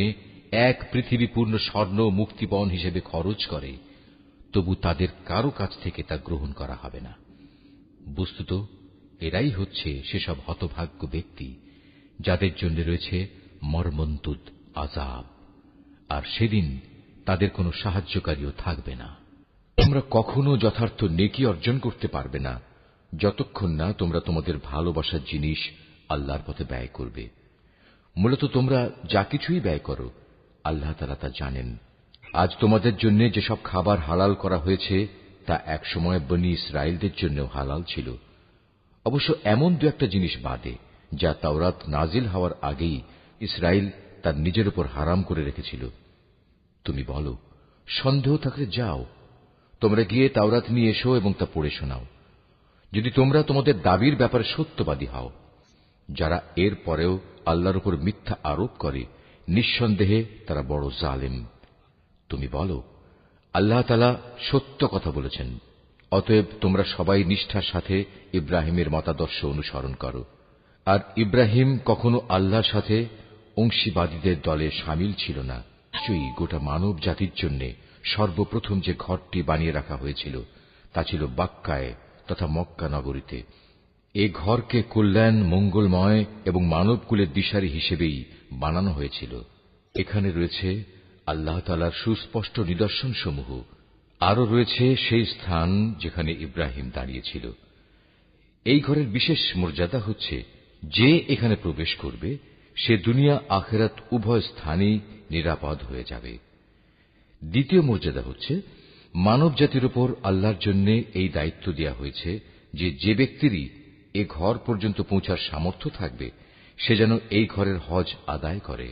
এক পৃথিবী পূর্ণ স্বর্ণ মুক্তিপণ হিসেবে খরচ করে, তবু তাদের কারো কাছ থেকে তা গ্রহণ করা হবে না। বস্তুত এরাই হচ্ছে সেসব হতভাগ্য ব্যক্তি যাদের জন্য রয়েছে মর্মন্তুদ আযাব, আর সেদিন তাদের কোনো সাহায্যকারীও থাকবে না। তোমরা কখনো যথার্থ নেকি অর্জন করতে পারবে না যতক্ষণ না তোমরা তোমাদের ভালোবাসার জিনিস আল্লাহর পথে ব্যয় করবে। মূলত তোমরা যা কিছুই ব্যয় করো, আল্লাহ তাআলা তা জানেন। আজ তোমাদের জন্য যেসব খাবার হালাল করা হয়েছে তা একসময় বনী ইসরাইলদের জন্য হালাল ছিল, অবশ্য এমন দু একটা জিনিস বাদে যা তাওরাত নাজিল হওয়ার আগেই ইসরাইল তার নিজের উপর হারাম করে রেখেছিল। তুমি বলো, সন্দেহ থাকলে যাও, তোমরা গিয়ে তাওরাত নিয়ে এসো এবং তা পড়ে শোনাও, যদি তোমরা তোমাদের দাবির ব্যাপারে সত্যবাদী হও। যারা এর পরেও আল্লাহর উপর মিথ্যা আরোপ করে, নিঃসন্দেহে তারা বড় জালেম। তুমি বলো, আল্লাহ তাআলা সত্য কথা বলেছেন, অতএব তোমরা সবাই নিষ্ঠার সাথে ইব্রাহিমের মতাদর্শ অনুসরণ করো। আর ইব্রাহিম কখনো আল্লাহর সাথে অংশীবাদীদের দলে শামিল ছিল না। নিশ্চয়ই গোটা মানব জাতির জন্য সর্বপ্রথম যে ঘরটি বানিয়ে রাখা হয়েছিল তা ছিল বাক্কায় তথা মক্কা নগরীতে। এ ঘরকে কল্যাণ, মঙ্গলময় এবং মানবকুলের দিশারি হিসেবেই বানানো হয়েছিল। এখানে রয়েছে আল্লাহ তাআলার সুস্পষ্ট নিদর্শন সমূহ। আরও রয়েছে সেই স্থান যেখানে ইব্রাহিম দাঁড়িয়েছিল। এই ঘরের বিশেষ মর্যাদা হচ্ছে, যে এখানে প্রবেশ করবে সে দুনিয়া আখিরাত উভয় স্থানেই নিরাপদ হয়ে যাবে। দ্বিতীয় মর্যাদা হচ্ছে, মানব জাতির উপর আল্লাহর জন্য এই দায়িত্ব দেওয়া হয়েছে যে যে ব্যক্তিরই এ ঘর পর্যন্ত পৌঁছার সামর্থ্য থাকবে সে যেন এই ঘরের হজ আদায় করে।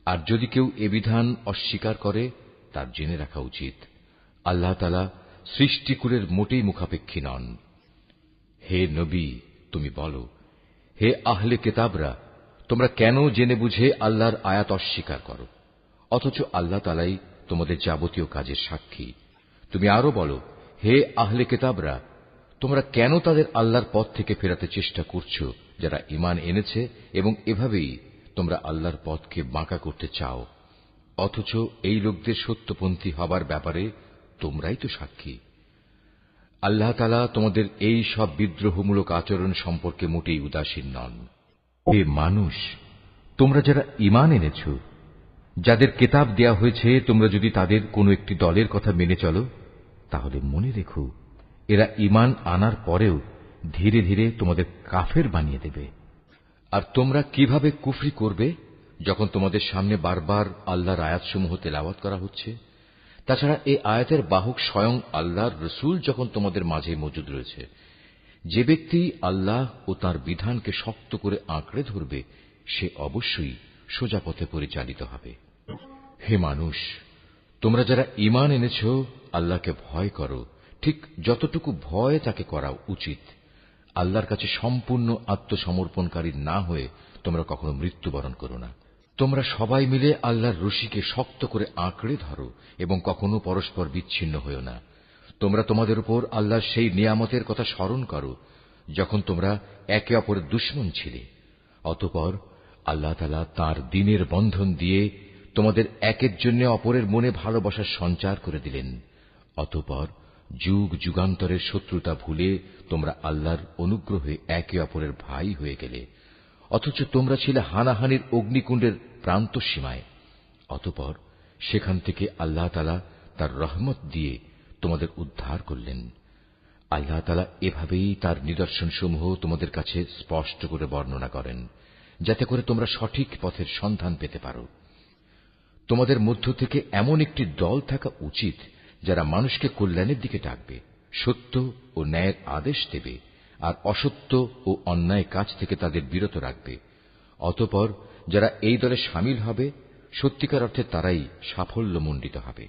আর যদি কেউ এ বিধান অস্বীকার করে, তার জেনে রাখা উচিত আল্লাহ তাআলা সৃষ্টিকুলের মোটেই মুখাপেক্ষী নন। হে নবী, তুমি বলো, হে আহলে কিতাবরা, তোমরা কেন জেনে বুঝে আল্লাহর আয়াত অস্বীকার করো, অথচ আল্লাহ তাআলাই তোমাদের যাবতীয় কাজের সাক্ষী। তুমি আরো বলো, হে আহলে কিতাবরা, তোমরা কেন তাদের আল্লাহর পথ থেকে ফেরাতে চেষ্টা করছো যারা ঈমান এনেছে, এবং এভাবেই তোমরা আল্লাহর পথকে বাঁকা করতে চাও, অথচ এই লোকদের সত্যপন্থী হবার ব্যাপারে তোমরাই তো সাক্ষী। আল্লাহ তাআলা তোমাদের এই সব বিদ্রোহমূলক আচরণ সম্পর্কে মোটেই উদাসীন নন। হে মানুষ, তোমরা যারা ঈমান এনেছ, যাদের কিতাব দেয়া হয়েছে, তোমরা যদি তাদের কোনো একটি দলের কথা মেনে চলো, তাহলে মনে রেখো এরা ঈমান আনার পরেও ধীরে ধীরে তোমাদের কাফের বানিয়ে দেবে। আর তোমরা কিভাবে কুফরি করবে যখন তোমাদের সামনে বারবার আল্লাহর আয়াতসমূহ তেলাওয়াত করা হচ্ছে? তাছাড়া এই আয়াতের বাহক স্বয়ং আল্লাহর রসুল যখন তোমাদের মাঝে মজুদ রয়েছে। যে ব্যক্তি আল্লাহ ও তাঁর বিধানকে শক্ত করে আঁকড়ে ধরবে সে অবশ্যই সোজা পথে পরিচালিত হবে। হে মানুষ, তোমরা যারা ঈমান এনেছ, আল্লাহকে ভয় করো, ঠিক যতটুকু ভয় তাকে করা উচিত। আল্লাহর কাছে সম্পূর্ণ আত্মসমর্পণকারী না হয়ে তোমরা কখনো মৃত্যুবরণ করো না। তোমরা সবাই মিলে আল্লাহর রশিকে শক্ত করে আঁকড়ে ধরো এবং কখনো পরস্পর বিচ্ছিন্ন হও না। তোমরা তোমাদের উপর আল্লাহর সেই নিয়ামতের কথা স্মরণ করো যখন তোমরা একে অপরের দুশমন ছিলে। অতঃপর আল্লাহ তাআলা তাঁর দ্বীনের বন্ধন দিয়ে তোমাদের একের জন্য অপরের মনে ভালোবাসার সঞ্চার করে দিলেন। অতঃপর যুগ যুগান্তরের শত্রুতা ভুলে তোমরা আল্লাহর অনুগ্রহে একে অপরের ভাই হয়ে গেলে, অথচ তোমরা ছিলে হানাহানির অগ্নিকুণ্ডের প্রান্ত সীমায়। অতঃপর সেখান থেকে আল্লাহ তাআলা তার রহমত দিয়ে তোমাদের উদ্ধার করলেন। আল্লাহ তাআলা এভাবেই তার নিদর্শনসমূহ তোমাদের কাছে স্পষ্ট করে বর্ণনা করেন, যাতে করে তোমরা সঠিক পথের সন্ধান পেতে পারো। তোমাদের মধ্য থেকে এমন একটি দল থাকা উচিত যারা মানুষকে কল্যাণের দিকে ডাকবে, সত্য ও ন্যায়ের আদেশ দেবে, আর অসত্য ও অন্যায় কাজ থেকে তাদের বিরত রাখবে। অতঃপর যারা এই দলে শামিল হবে, সত্যিকার অর্থে তারাই সাফল্যমণ্ডিত হবে।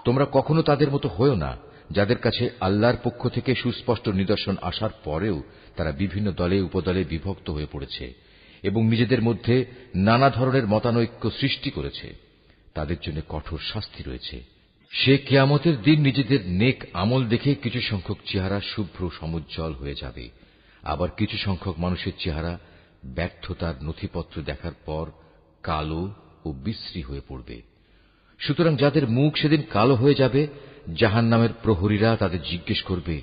তোমরা কখনো তাদের মতো হয়ো না, যাদের কাছে আল্লাহর পক্ষ থেকে সুস্পষ্ট নিদর্শন আসার পরেও তারা বিভিন্ন দলে উপদলে বিভক্ত হয়ে পড়েছে এবং নিজেদের মধ্যে নানা ধরনের মতানৈক্য সৃষ্টি করেছে। তাদের জন্য কঠোর শাস্তি রয়েছে। সে কিয়ামতের দিন নিজেদের নেক আমল দেখে কিছু সংখ্যক চেহারা শুভ্র সমুজ্জ্বল হয়ে যাবে, আবার কিছু সংখ্যক মানুষের চেহারা ব্যর্থতার নথিপত্র দেখার পর কালো ও বিশ্রী হয়ে পড়বে। সুতরাং যাদের মুখ সেদিন কালো হয়ে যাবে, জাহান্নামের প্রহরীরা তাদের জিজ্ঞেস করবে,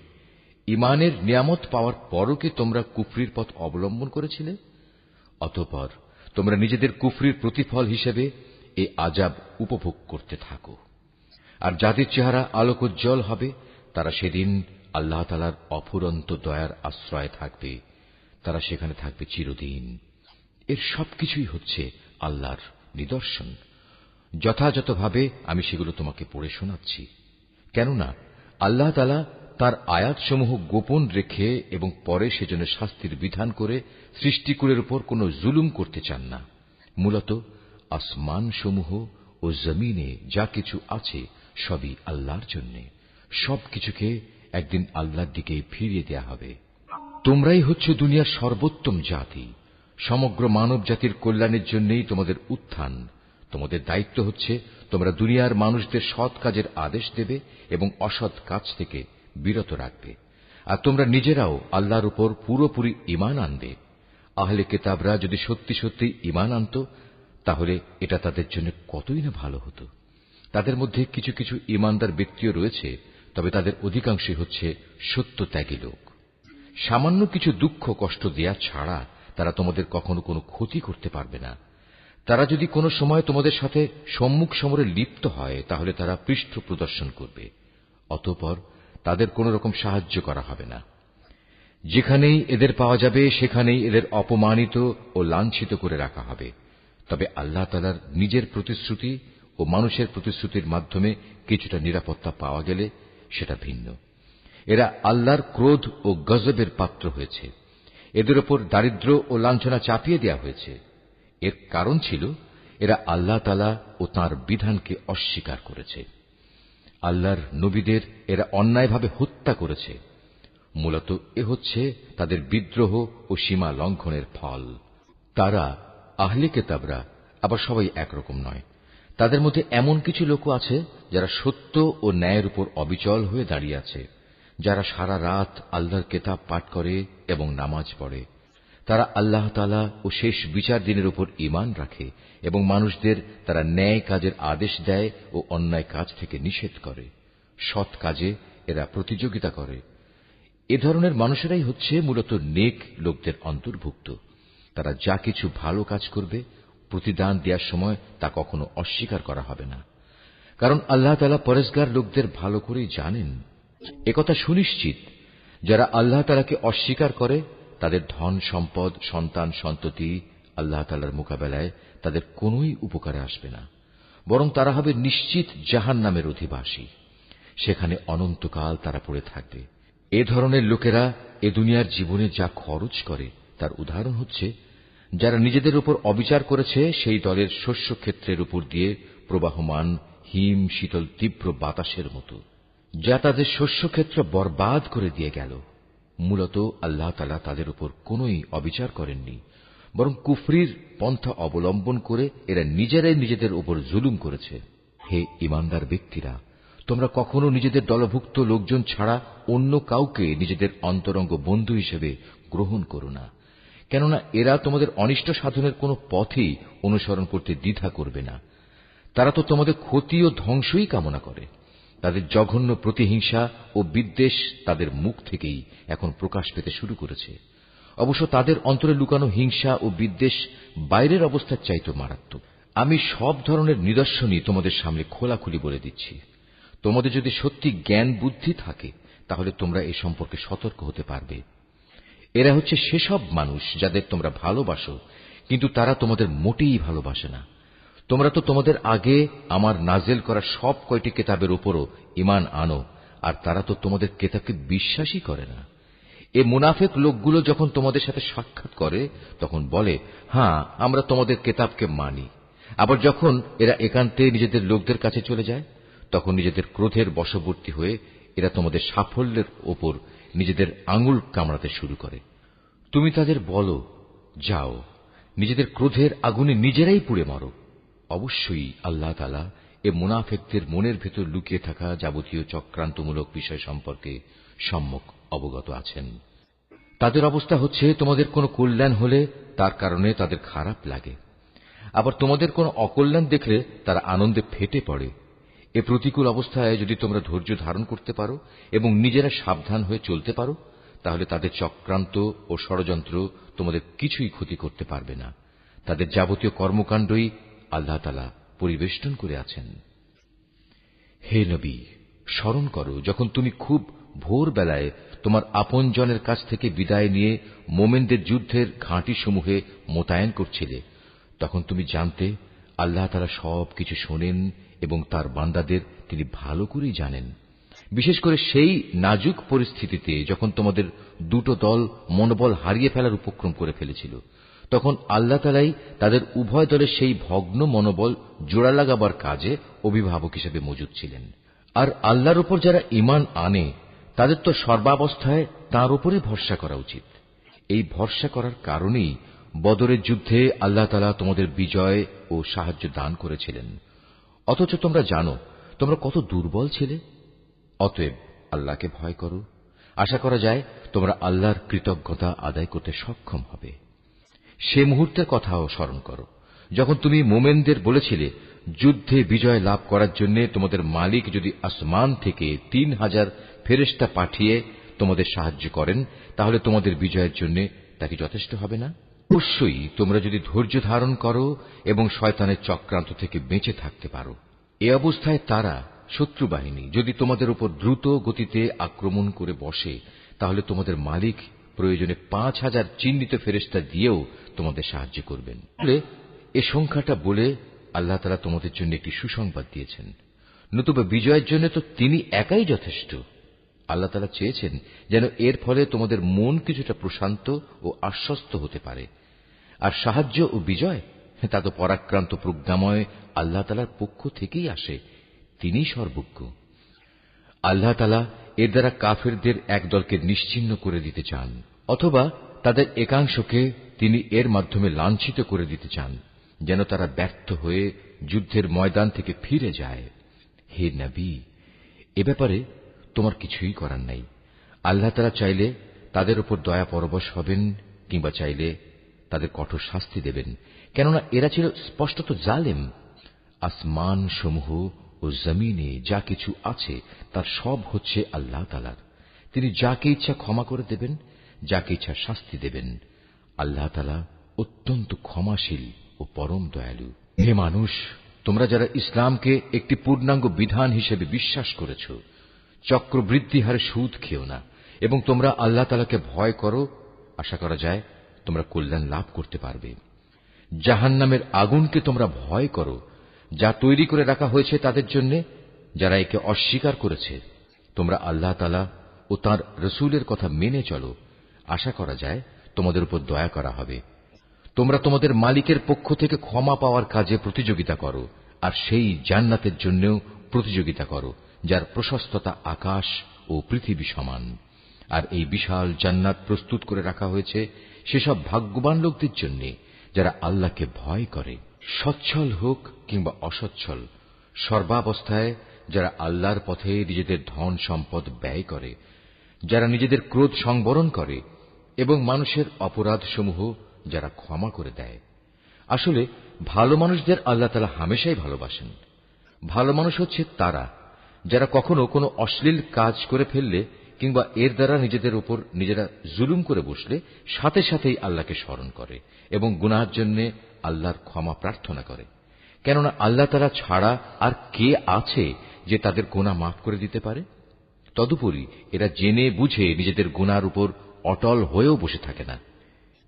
ঈমানের নিয়ামত পাওয়ার পরও কি তোমরা কুফরির পথ অবলম্বন করেছিলে? অতঃপর তোমরা নিজেদের কুফরির প্রতিফল হিসেবে এই আযাব উপভোগ করতে থাকো। আর যাদের চেহারা আলোকোজ্জ্বল হবে, তারা সেদিন আল্লাহ তাআলার অফুরন্ত দয়ার আশ্রয়ে থাকবে, তারা সেখানে থাকবে চিরদিন। এর সবকিছুই হচ্ছে আল্লাহর নিদর্শন। যথাযথভাবে আমি সেগুলো তোমাকে পড়ে শোনাচ্ছি, কেননা আল্লাহ তাআলা তার আয়াতসমূহ গোপন রেখে এবং পরে সেজন্য শাস্তির বিধান করে সৃষ্টিকুলের উপর কোনো জুলুম করতে চান না। মূলত আসমানসমূহ ও জমিনে যা কিছু আছে সবই আল্লাহর জন্য। সবকিছুকে একদিন আল্লাহর দিকে ফিরিয়ে দেয়া হবে। তোমরাই হচ্ছে দুনিয়ার সর্বোত্তম জাতি। সমগ্র মানব জাতির কল্যাণের জন্যই তোমাদের উত্থান। তোমাদের দায়িত্ব হচ্ছে তোমরা দুনিয়ার মানুষদের সৎ কাজের আদেশ দেবে এবং অসৎ কাজ থেকে বিরত রাখবে। আর তোমরা নিজেরাও আল্লাহর উপর পুরোপুরি ঈমান আনবে। আহলে কিতাবরা যদি সত্যি সত্যি ঈমান আনত, তাহলে এটা তাদের জন্য কতই না ভালো হতো। তাদের মধ্যে কিছু কিছু ঈমানদার ব্যক্তিও রয়েছে, তবে তাদের অধিকাংশই হচ্ছে সত্যত্যাগী লোক। সামান্য কিছু দুঃখ কষ্ট দেয়া ছাড়া তারা তোমাদের কখনো কোনো ক্ষতি করতে পারবে না। তারা যদি কোনো সময় তোমাদের সাথে সম্মুখ সমরে লিপ্ত হয়, তাহলে তারা পৃষ্ঠ প্রদর্শন করবে। অতঃপর তাদের কোন রকম সাহায্য করা হবে না। যেখানেই এদের পাওয়া যাবে সেখানেই এদের অপমানিত ও লাঞ্ছিত করে রাখা হবে। তবে আল্লাহ তাআলার নিজের প্রতিশ্রুতি ও মানুষের প্রতিশ্রুতির মাধ্যমে কিছুটা নিরাপত্তা পাওয়া গেলে সেটা ভিন্ন। এরা আল্লাহর ক্রোধ ও গজবের পাত্র হয়েছে। এদের উপর দারিদ্র ও লাঞ্ছনা চাপিয়ে দেওয়া হয়েছে। এর কারণ ছিল এরা আল্লাহ তাআলা ও তাঁর বিধানকে অস্বীকার করেছে। আল্লাহর নবীদের এরা অন্যায়ভাবে হত্যা করেছে। মূলত এ হচ্ছে তাদের বিদ্রোহ ও সীমা লঙ্ঘনের ফল। তারা আহলে কিতাবরা আবার সবাই একরকম নয়। তাদের মধ্যে এমন কিছু লোক আছে যারা সত্য ও ন্যায়ের উপর অবিচল হয়ে দাঁড়িয়ে আছে, যারা সারা রাত আল্লাহর কিতাব পাঠ করে এবং নামাজ পড়ে। তারা আল্লাহ তাআলা ও শেষ বিচার দিনের উপর ঈমান রাখে এবং মানুষদের তারা ন্যায় কাজের আদেশ দেয় ও অন্যায় কাজ থেকে নিষেধ করে। সৎ কাজে এরা প্রতিযোগিতা করে। এ ধরনের মানুষেরাই হচ্ছে মূলত নেক লোকদের অন্তর্ভুক্ত। তারা যা কিছু ভালো কাজ করবে, প্রতিদান দেওয়ার সময় তা কখনো অস্বীকার করা হবে না, কারণ আল্লাহ তাআলা পরেজগার লোকদের ভালো করেই জানেন। একথা সুনিশ্চিত, যারা আল্লাহ তাআলাকে অস্বীকার করে তাদের ধন সম্পদ সন্তান সন্ততি আল্লাহ তাআলার মোকাবেলায় তাদের কোনই উপকারে আসবে না, বরং তারা হবে নিশ্চিত জাহান্নামের অধিবাসী। সেখানে অনন্তকাল তারা পড়ে থাকবে। এ ধরনের লোকেরা এ দুনিয়ার জীবনে যা খরচ করে তার উদাহরণ হচ্ছে যারা নিজেদের উপর অবিচার করেছে সেই দলের শস্যক্ষেত্রের উপর দিয়ে প্রবাহমান হিম শীতল তীব্র বাতাসের মতো, যা তাদের শস্যক্ষেত্র বরবাদ করে দিয়ে গেল। মূলত আল্লাহ তাআলা তাদের উপর কোনই অবিচার করেননি, বরং কুফরির পন্থা অবলম্বন করে এরা নিজেরাই নিজেদের উপর জুলুম করেছে। হে ঈমানদার ব্যক্তিরা, তোমরা কখনো নিজেদের দলভুক্ত লোকজন ছাড়া অন্য কাউকে নিজেদের অন্তরঙ্গ বন্ধু হিসেবে গ্রহণ করো না, কেননা এরা তোমাদের অনিষ্ট সাধনের কোনো পথই অনুসরণ করতে দ্বিধা করবে না। তারা তো তোমাদের ক্ষতি ও ধ্বংসই কামনা করে। তাদের জঘন্য প্রতিহিংসা ও বিদ্বেষ তাদের মুখ থেকেই এখন প্রকাশ পেতে শুরু করেছে। অবশ্য তাদের অন্তরে লুকানো হিংসা ও বিদ্বেষ বাইরের অবস্থার চাইতে মারাত্মক। আমি সব ধরনের নিদর্শনই তোমাদের সামনে খোলাখুলি বলে দিচ্ছি। তোমাদের যদি সত্যি জ্ঞান বুদ্ধি থাকে তাহলে তোমরা এ সম্পর্কে সতর্ক হতে পারবে। এরা হচ্ছে সেসব মানুষ যাদের তোমরা ভালোবাসো, কিন্তু তারা তোমাদের মোটেই ভালোবাসে না। তোমরা তো তোমাদের আগে আমার নাজেল করা সব কয়টি কিতাবের উপরও ঈমান আনো, আর তারা তো তোমাদের কিতাবকে বিশ্বাসই করে না। এ মুনাফিক লোকগুলো যখন তোমাদের সাথে সাক্ষাৎ করে তখন বলে, হ্যাঁ, আমরা তোমাদের কিতাবকে মানি। আবার যখন এরা একান্তে নিজেদের লোকদের কাছে চলে যায় তখন নিজেদের ক্রোধের বশবর্তী হয়ে এরা তোমাদের সাফল্যের ওপর নিজেদের আঙুল কামড়াতে শুরু করে। তুমি তাদের বলো, যাও, নিজেদের ক্রোধের আগুনে নিজেরাই পুড়ে মরো। অবশ্যই আল্লাহ তাআলা এ মুনাফিকদের মনের ভেতর লুকিয়ে থাকা যাবতীয় চক্রান্তমূলক বিষয় সম্পর্কে সম্যক অবগত আছেন। তাদের অবস্থা হচ্ছে, তোমাদের কোনো কল্যাণ হলে তার কারণে তাদের খারাপ লাগে, আবার তোমাদের কোনো অকল্যাণ দেখলে তারা আনন্দে ফেটে পড়ে। এ প্রতিকূল অবস্থায় যদি তোমরা ধৈর্য ধারণ করতে পারো এবং নিজেরা সাবধান হয়ে চলতে পারো তাহলে তাদের চক্রান্ত ও ষড়যন্ত্র তোমাদের কিছুই ক্ষতি করতে পারবে না। তাদের যাবতীয় কর্মকাণ্ডই আল্লাহ তাআলা পরিবেষ্টন করে আছেন। হে নবী, স্মরণ করো যখন তুমি খুব ভোরবেলায় তোমার আপনজনের কাছ থেকে বিদায় নিয়ে মোমেনদের যুদ্ধের ঘাঁটিসমূহে মোতায়েন করছিলে। তখন তুমি জানতে আল্লাহ তাআলা সবকিছু শোনেন এবং তার বান্দাদের তিনি ভালো করেই জানেন। বিশেষ করে সেই নাজুক পরিস্থিতিতে যখন তোমাদের দুটো দল মনোবল হারিয়ে ফেলার উপক্রম করে ফেলেছিল, তখন আল্লাহ তাআলাই তাদের উভয় দলের সেই ভগ্ন মনোবল জোড়া লাগাবার কাজে অভিভাবক হিসেবে মজুদ ছিলেন। আর আল্লাহর উপর যারা ঈমান আনে তাদের তো সর্বাবস্থায় তাঁর উপরে ভরসা করা উচিত। এই ভরসা করার কারণেই বদরের যুদ্ধে আল্লাহ তাআলা তোমাদের বিজয় ও সাহায্য দান করেছিলেন। অথচ তোমরা জানো তোমরা কত দুর্বল ছিলে। অতএব আল্লাহকে ভয় করো। আশা করা যায় তোমরা আল্লাহর কৃতজ্ঞতা আদায় করতে সক্ষম হবে। সে মুহূর্তের কথাও স্মরণ করো যখন তুমি মোমেনদের বলেছিলে, যুদ্ধে বিজয় লাভ করার জন্য তোমাদের মালিক যদি আসমান থেকে 3000 ফেরেশতা পাঠিয়ে তোমাদের সাহায্য করেন তাহলে তোমাদের বিজয়ের জন্য তা কি যথেষ্ট হবে না? অবশ্যই তোমরা যদি ধৈর্য ধারণ করো এবং শয়তানের চক্রান্ত থেকে বেঁচে থাকতে পারো। এ অবস্থায় তারা শত্রু বাহিনী যদি তোমাদের উপর দ্রুত গতিতে আক্রমণ করে বসে তাহলে তোমাদের মালিক প্রয়োজনে 5000 চিহ্নিত ফেরেশতা দিয়েও তোমাদের সাহায্য করবেন। এ সংখ্যাটা বলে আল্লাহ তাআলা তোমাদের জন্য একটি সুসংবাদ দিয়েছেন। নতুবা বিজয়ের জন্য তো তিনি একাই যথেষ্ট। আল্লাহ তাআলা চেয়েছেন যেন এর ফলে তোমাদের মন কিছুটা প্রশান্ত ও আশ্বস্ত হতে পারে। আর সাহায্য ও বিজয় তা তো পরাক্রান্ত প্রজ্ঞাময় আল্লাহ তাআলার পক্ষ থেকেই আসে। তিনিই সর্বজ্ঞ। আল্লাহ তাআলা এর দ্বারা কাফেরদের এক দলকে নিশ্চিহ্ন করে দিতে চান, অথবা তাদের একাংশকে তিনি এর মাধ্যমে লাঞ্ছিত করে দিতে চান, যেন তারা ব্যর্থ হয়ে যুদ্ধের ময়দান থেকে ফিরে যায়। হে নবী, এ ব্যাপারে তোমার কিছুই করার নাই। আল্লাহ তাআলা চাইলে তাদের উপর দয়া পরবশ হবেন, কিংবা চাইলে তাদের কঠোর শাস্তি দেবেন, কেননা এরা ছিল স্পষ্টত জালেম। আসমান সমূহ ও জমিনে যা কিছু আছে তার সব হচ্ছে আল্লাহ তাআলার। তিনি যাকে ইচ্ছা ক্ষমা করে দেবেন, যাকে ইচ্ছা শাস্তি দেবেন। আল্লাহ তাআলা অত্যন্ত ক্ষমাশীল ও পরম দয়ালু। হে মানুষ, তোমরা যারা ইসলামকে একটি পূর্ণাঙ্গ বিধান হিসেবে বিশ্বাস করেছ, চক্রবৃদ্ধি হারে সুদ খেও না এবং তোমরা আল্লাহ তাআলাকে ভয় করো। আশা করা যায় তোমরা কল্যাণ লাভ করতে পারবে। জাহান্নামের আগুনকে তোমরা ভয় করো, যা তৈরি করে রাখা হয়েছে তাদের জন্য যারা একে অস্বীকার করেছে। তোমরা আল্লাহ তাআলা ও তাঁর রাসূলের কথা মেনে চলো। আশা করা যায় তোমাদের উপর দয়া করা হবে। তোমরা তোমাদের মালিকের পক্ষ থেকে ক্ষমা পাওয়ার কাজে প্রতিযোগিতা করো, আর সেই জান্নাতের জন্যও প্রতিযোগিতা করো যার প্রশস্ততা আকাশ ও পৃথিবী সমান। আর এই বিশাল জান্নাত প্রস্তুত করে রাখা হয়েছে সেসব ভাগ্যবান লোকদের জন্য যারা আল্লাহকে ভয় করে। সচ্ছল হোক কিংবা অসচ্ছল, সর্বাবস্থায় যারা আল্লাহর পথে নিজেদের ধন সম্পদ ব্যয় করে, যারা নিজেদের ক্রোধ সংবরণ করে এবং মানুষের অপরাধসমূহ যারা ক্ষমা করে দেয়। আসলে ভালো মানুষদের আল্লাহ তাআলা হামেশাই ভালোবাসেন। ভালো মানুষ হচ্ছে তারা যারা কখনো কোনো অশ্লীল কাজ করে ফেললে কিংবা এর দ্বারা নিজেদের উপর নিজেরা জুলুম করে বসলে সাথে সাথেই আল্লাহকে স্মরণ করে এবং গুনাহের জন্য আল্লাহর ক্ষমা প্রার্থনা করে। কেননা আল্লাহ তাআলা ছাড়া আর কে আছে যে তাদের গুনাহ মাফ করে দিতে পারে? তদুপরি এরা জেনে বুঝে নিজেদের গুনার উপর অটল হয়েও বসে থাকে না।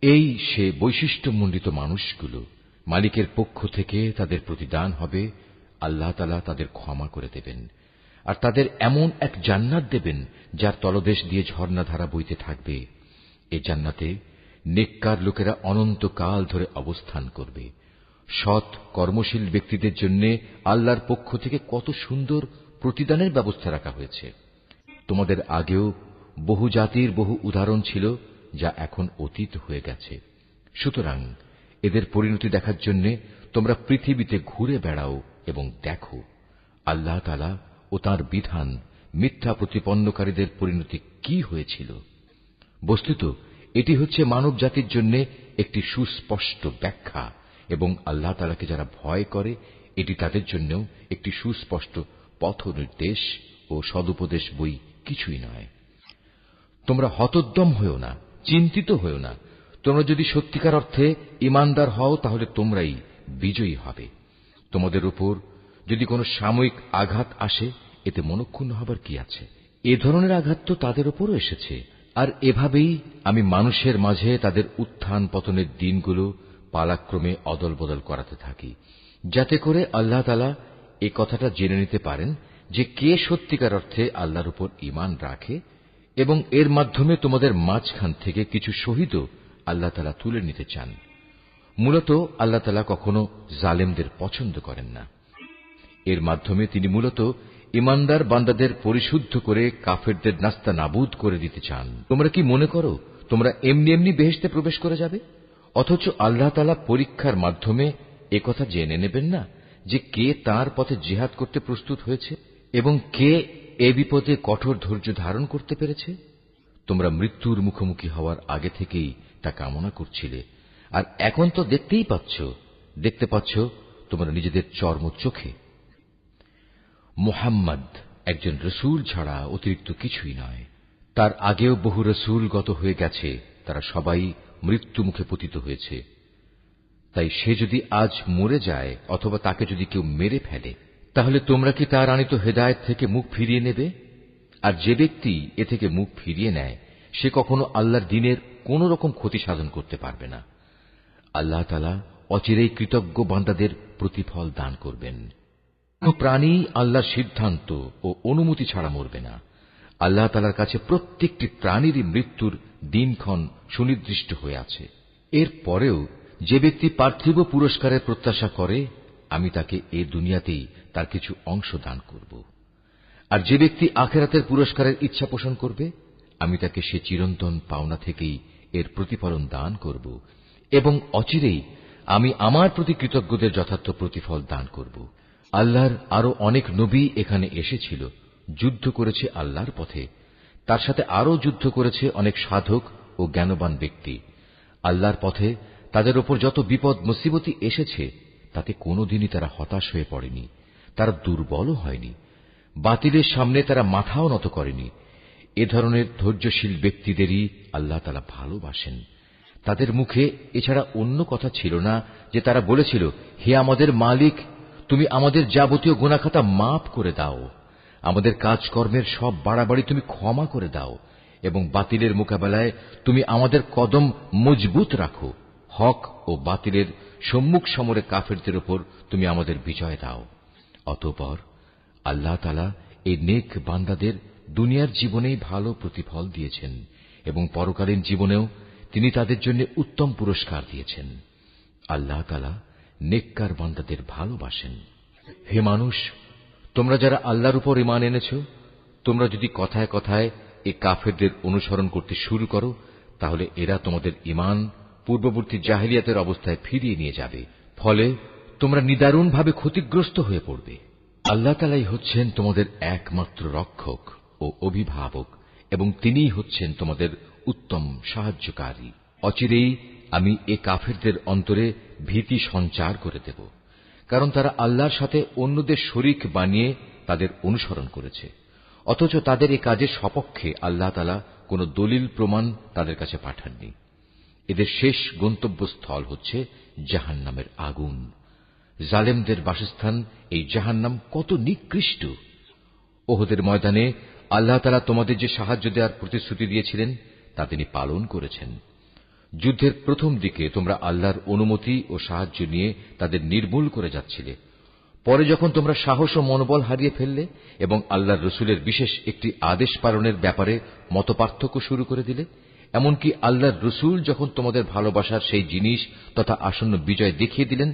এই সে বৈশিষ্ট্যমণ্ডিত মানুষগুলো, মালিকের পক্ষ থেকে তাদের প্রতিদান হবে আল্লাহ তাআলা তাদের ক্ষমা করে দেবেন, আর তাদের এমন এক জান্নাত দেবেন যার তলদেশ দিয়ে ঝর্ণাধারা বইতে থাকবে। এ জান্নাতে নেককার লোকেরা অনন্তকাল ধরে অবস্থান করবে। সৎ কর্মশীল ব্যক্তিদের জন্য আল্লাহর পক্ষ থেকে কত সুন্দর প্রতিদানের ব্যবস্থা রাখা হয়েছে। তোমাদের আগেও বহু জাতির বহু উদাহরণ ছিল যা এখন অতীত হয়ে গেছে। সুতরাং এদের পরিণতি দেখার জন্য তোমরা পৃথিবীতে ঘুরে বেড়াও এবং দেখো আল্লাহ তাআলা ও তাঁর বিধান মিথ্যা প্রতিপন্নকারীদের পরিণতি কি হয়েছিল। বস্তুত এটি হচ্ছে মানব জাতির জন্য একটি সুস্পষ্ট ব্যাখ্যা, এবং আল্লাহ তাআলাকে যারা ভয় করে এটি তাদের জন্যও একটি সুস্পষ্ট পথ নির্দেশ ও সদুপদেশ বই কিছুই নয়। তোমরা হতোদ্যম হও না, চিন্তিত হও না। তোমরা যদি সত্যিকার অর্থে ঈমানদার হও তাহলে তোমরাই বিজয়ী হবে। তোমাদের উপর যদি কোনো সাময়িক আঘাত আসে এতে মনক্ষুণ্ণ হবার কি আছে? এ ধরনের আঘাত তো তাদের উপরও এসেছে। আর এভাবেই আমি মানুষের মাঝে তাদের উত্থান পতনের দিনগুলো পালাক্রমে অদল বদল করাতে থাকি, যাতে করে আল্লাহ তাআলা এ কথাটা জেনে নিতে পারেন যে কে সত্যিকার অর্থে আল্লাহর উপর ঈমান রাখে, এবং এর মাধ্যমে তোমাদের মাঝখান থেকে কিছু শহীদও আল্লাহ তাআলা তুলে নিতে চান। মূলত আল্লাহ তাআলা কখনো জালেমদের পছন্দ করেন না। এর মাধ্যমে তিনি মূলত ঈমানদার বান্দাদের পরিশুদ্ধ করে কাফেরদের নাস্তানাবুদ করে দিতে চান। তোমরা কি মনে করো তোমরা এমনি এমনি বেহেশতে প্রবেশ করে যাবে? অথচ আল্লাহ তাআলা পরীক্ষার মাধ্যমে একথা জেনে নেবেন না যে কে তাঁর পথে জিহাদ করতে প্রস্তুত হয়েছে এবং কে এ বিপদে কঠোর ধৈর্য ধারণ করতে পেরেছে? তোমরা মৃত্যুর মুখোমুখি হওয়ার আগে থেকেই তা কামনা করছিলে, আর এখন তো দেখতে পাচ্ছ তোমরা নিজেদের চর্ম চোখে। মুহাম্মদ একজন রসূল ছাড়া অতিরিক্ত কিছুই নয়। তার আগেও বহু রসূল গত হয়ে গেছে, তারা সবাই মৃত্যু মুখে পতিত হয়েছে। তাই সে যদি আজ মরে যায় অথবা তাকে যদি কেউ মেরে ফেলে, তাহলে তোমরা কি তার আনিত হেদায়েত থেকে মুখ ফিরিয়ে নেবে? আর যে ব্যক্তি এ থেকে মুখ ফিরিয়ে নেয় সে কখনো আল্লাহর দ্বীনের কোন রকম ক্ষতি সাধন করতে পারবে না। আল্লাহ তাআলা অচিরেই কৃতজ্ঞ বান্দাদের প্রতিফল দান করবেন। কোন প্রাণী আল্লাহর সিদ্ধান্ত ও অনুমতি ছাড়া মরবে না। আল্লাহ তাআলার কাছে প্রত্যেকটি প্রাণীরই মৃত্যুর দিনক্ষণ সুনির্দিষ্ট হয়ে আছে। এর পরেও যে ব্যক্তি পার্থিব পুরস্কারের প্রত্যাশা করে, আমি তাকে এ দুনিয়াতেই তার কিছু অংশ দান করব। আর যে ব্যক্তি আখিরাতের পুরস্কারের ইচ্ছা পোষণ করবে, আমি তাকে সে চিরন্তন পাওনা থেকেই এর প্রতিফলন দান করব, এবং অচিরেই আমি আমার প্রতি কৃতজ্ঞদের যথার্থ প্রতিফল দান করব। আল্লাহর আরো অনেক নবী এখানে এসেছিল, যুদ্ধ করেছে আল্লাহর পথে। তার সাথে আরো যুদ্ধ করেছে অনেক সাধক ও জ্ঞানবান ব্যক্তি। আল্লাহর পথে তাদের উপর যত বিপদ মুসিবতি এসেছে তাতে কোনোদিনই তারা হতাশ হয়ে পড়েনি, তারা দুর্বলও হয়নি, বাতিলের সামনে তারা মাথাও নত করেনি। এ ধরনের ধৈর্যশীল ব্যক্তিদেরই আল্লাহ তাআলা ভালোবাসেন। তাদের মুখে এছাড়া অন্য কথা ছিল না যে তারা বলেছিল, হে আমাদের মালিক, তুমি আমাদের যাবতীয় গুনাহখাতা মাফ করে দাও, আমাদের কাজকর্মের সব বাড়াবাড়ি তুমি ক্ষমা করে দাও, এবং বাতিলের মোকাবেলায় তুমি আমাদের কদম মজবুত রাখো। হক ও বাতিলের সম্মুখ সমরে কাফেরদের উপর তুমি আমাদের বিজয় দাও। অতঃপর আল্লাহ তাআলা এই নেক বান্দাদের দুনিয়ার জীবনেই ভালো প্রতিফল দিয়েছেন, এবং পরকালীন জীবনেও তিনি তাদের জন্য উত্তম পুরস্কার দিয়েছেন। আল্লাহ তাআলা নেককার বান্দাদের ভালোবাসেন। হে মানুষ, তোমরা যারা আল্লাহর উপর ঈমান এনেছো, তোমরা যদি কথায় কথায় এই কাফেরদের অনুসরণ করতে শুরু করো, তাহলে এরা তোমাদের ঈমান পূর্ববর্তী জাহেলিয়াতের অবস্থায় ফিরিয়ে নিয়ে যাবে। ফলে তোমরা নিদারুণভাবে ক্ষতিগ্রস্ত হয়ে পড়বে। আল্লাহ তাআলাই হচ্ছেন তোমাদের একমাত্র রক্ষক ও অভিভাবক, এবং তিনিই হচ্ছেন তোমাদের উত্তম সাহায্যকারী। অচিরেই আমি এ কাফেরদের অন্তরে ভীতি সঞ্চার করে দেব, কারণ তারা আল্লাহর সাথে অন্যদের শরীক বানিয়ে তাদের অনুসরণ করেছে, অথচ তাদের এ কাজের সপক্ষে আল্লাহ তাআলা কোন দলিল প্রমাণ তাদের কাছে পাঠাননি। এদের শেষ গন্তব্যস্থল হচ্ছে জাহান্নামের আগুন। জালেমদের বাসস্থান এই জাহান্নাম কত নিকৃষ্ট! ওহদের ময়দানে আল্লাহ তাআলা তোমাদের যে সাহায্য দেওয়ার প্রতিশ্রুতি দিয়েছিলেন তা তিনি পালন করেছেন। যুদ্ধের প্রথম দিকে তোমরা আল্লাহর অনুমতি ও সাহায্য নিয়ে তাদের নির্মূল করে যাচ্ছিলে। পরে যখন তোমরা সাহস ও মনোবল হারিয়ে ফেললে এবং আল্লাহর রসুলের বিশেষ একটি আদেশ পালনের ব্যাপারে মতপার্থক্য শুরু করে দিলে, এমনকি আল্লাহর রসুল যখন তোমাদের ভালোবাসার সেই জিনিস তথা আসন্ন বিজয় দেখিয়ে দিলেন,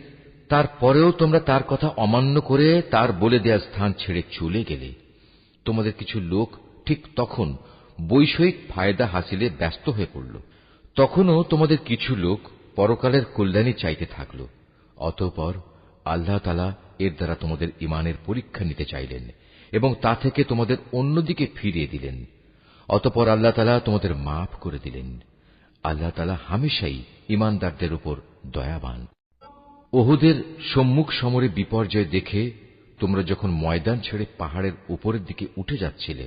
তারপরেও তোমরা তার কথা অমান্য করে তার বলে দেওয়া স্থান ছেড়ে চলে গেলে। তোমাদের কিছু লোক ঠিক তখন বৈষয়িক ফায়দা হাসিলে ব্যস্ত হয়ে পড়ল। তখনও তোমাদের কিছু লোক পরকালের কল্যাণী চাইতে থাকল। অতঃপর আল্লাহ তাআলা এর দ্বারা তোমাদের ঈমানের পরীক্ষা নিতে চাইলেন এবং তা থেকে তোমাদের অন্যদিকে ফিরিয়ে দিলেন। অতঃপর আল্লাহ তাআলা তোমাদের মাফ করে দিলেন। আল্লাহ তাআলা হামেশাই ঈমানদারদের উপর দয়াবান। ওহুদের সম্মুখ সমরে বিপর্যয় দেখে তোমরা যখন ময়দান ছেড়ে পাহাড়ের উপরের দিকে উঠে যাচ্ছিলে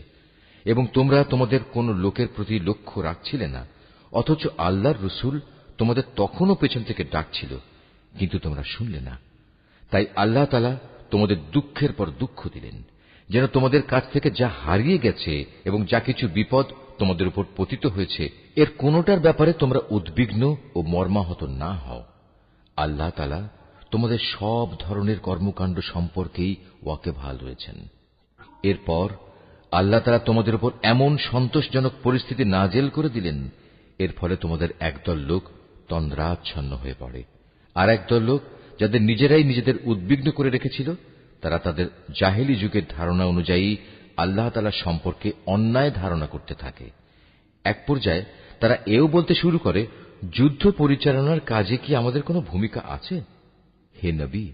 এবং তোমরা তোমাদের কোন লোকের প্রতি লক্ষ্য রাখছিলে না, অথচ আল্লাহর রসুল তোমাদের তখনও পেছন থেকে ডাকছিল, কিন্তু তোমরা শুনলে না। তাই আল্লাহ তাআলা তোমাদের দুঃখের পর দুঃখ দিলেন, যেন তোমাদের কাছ থেকে যা হারিয়ে গেছে এবং যা কিছু বিপদ তোমাদের উপর পতিত হয়েছে, এর কোনোটার ব্যাপারে তোমরা উদ্বিগ্ন ও মর্মাহত না হও। আল্লাহ তাআলা তোমাদের সব ধরনের কর্মকাণ্ড সম্পর্কেই ওয়াকিবহাল রয়েছেন। এরপর আল্লাহ তাআলা তোমাদের উপর এমন সন্তোষজনক পরিস্থিতি নাযিল করে দিলেন, এর ফলে তোমাদের একদল লোক তন্দ্রাচ্ছন্ন হয়ে পড়ে, আর একদল লোক যাদের নিজেরাই নিজেদের উদ্বিগ্ন করে রেখেছিল, তারা তাদের জাহেলি যুগের ধারণা অনুযায়ী আল্লাহ তাআলা সম্পর্কে অন্যায় ধারণা করতে থাকে। এক পর্যায়ে তারা এও বলতে শুরু করে, যুদ্ধ পরিচালনার কাজে কি আমাদের কোনো ভূমিকা আছে? হে নবী,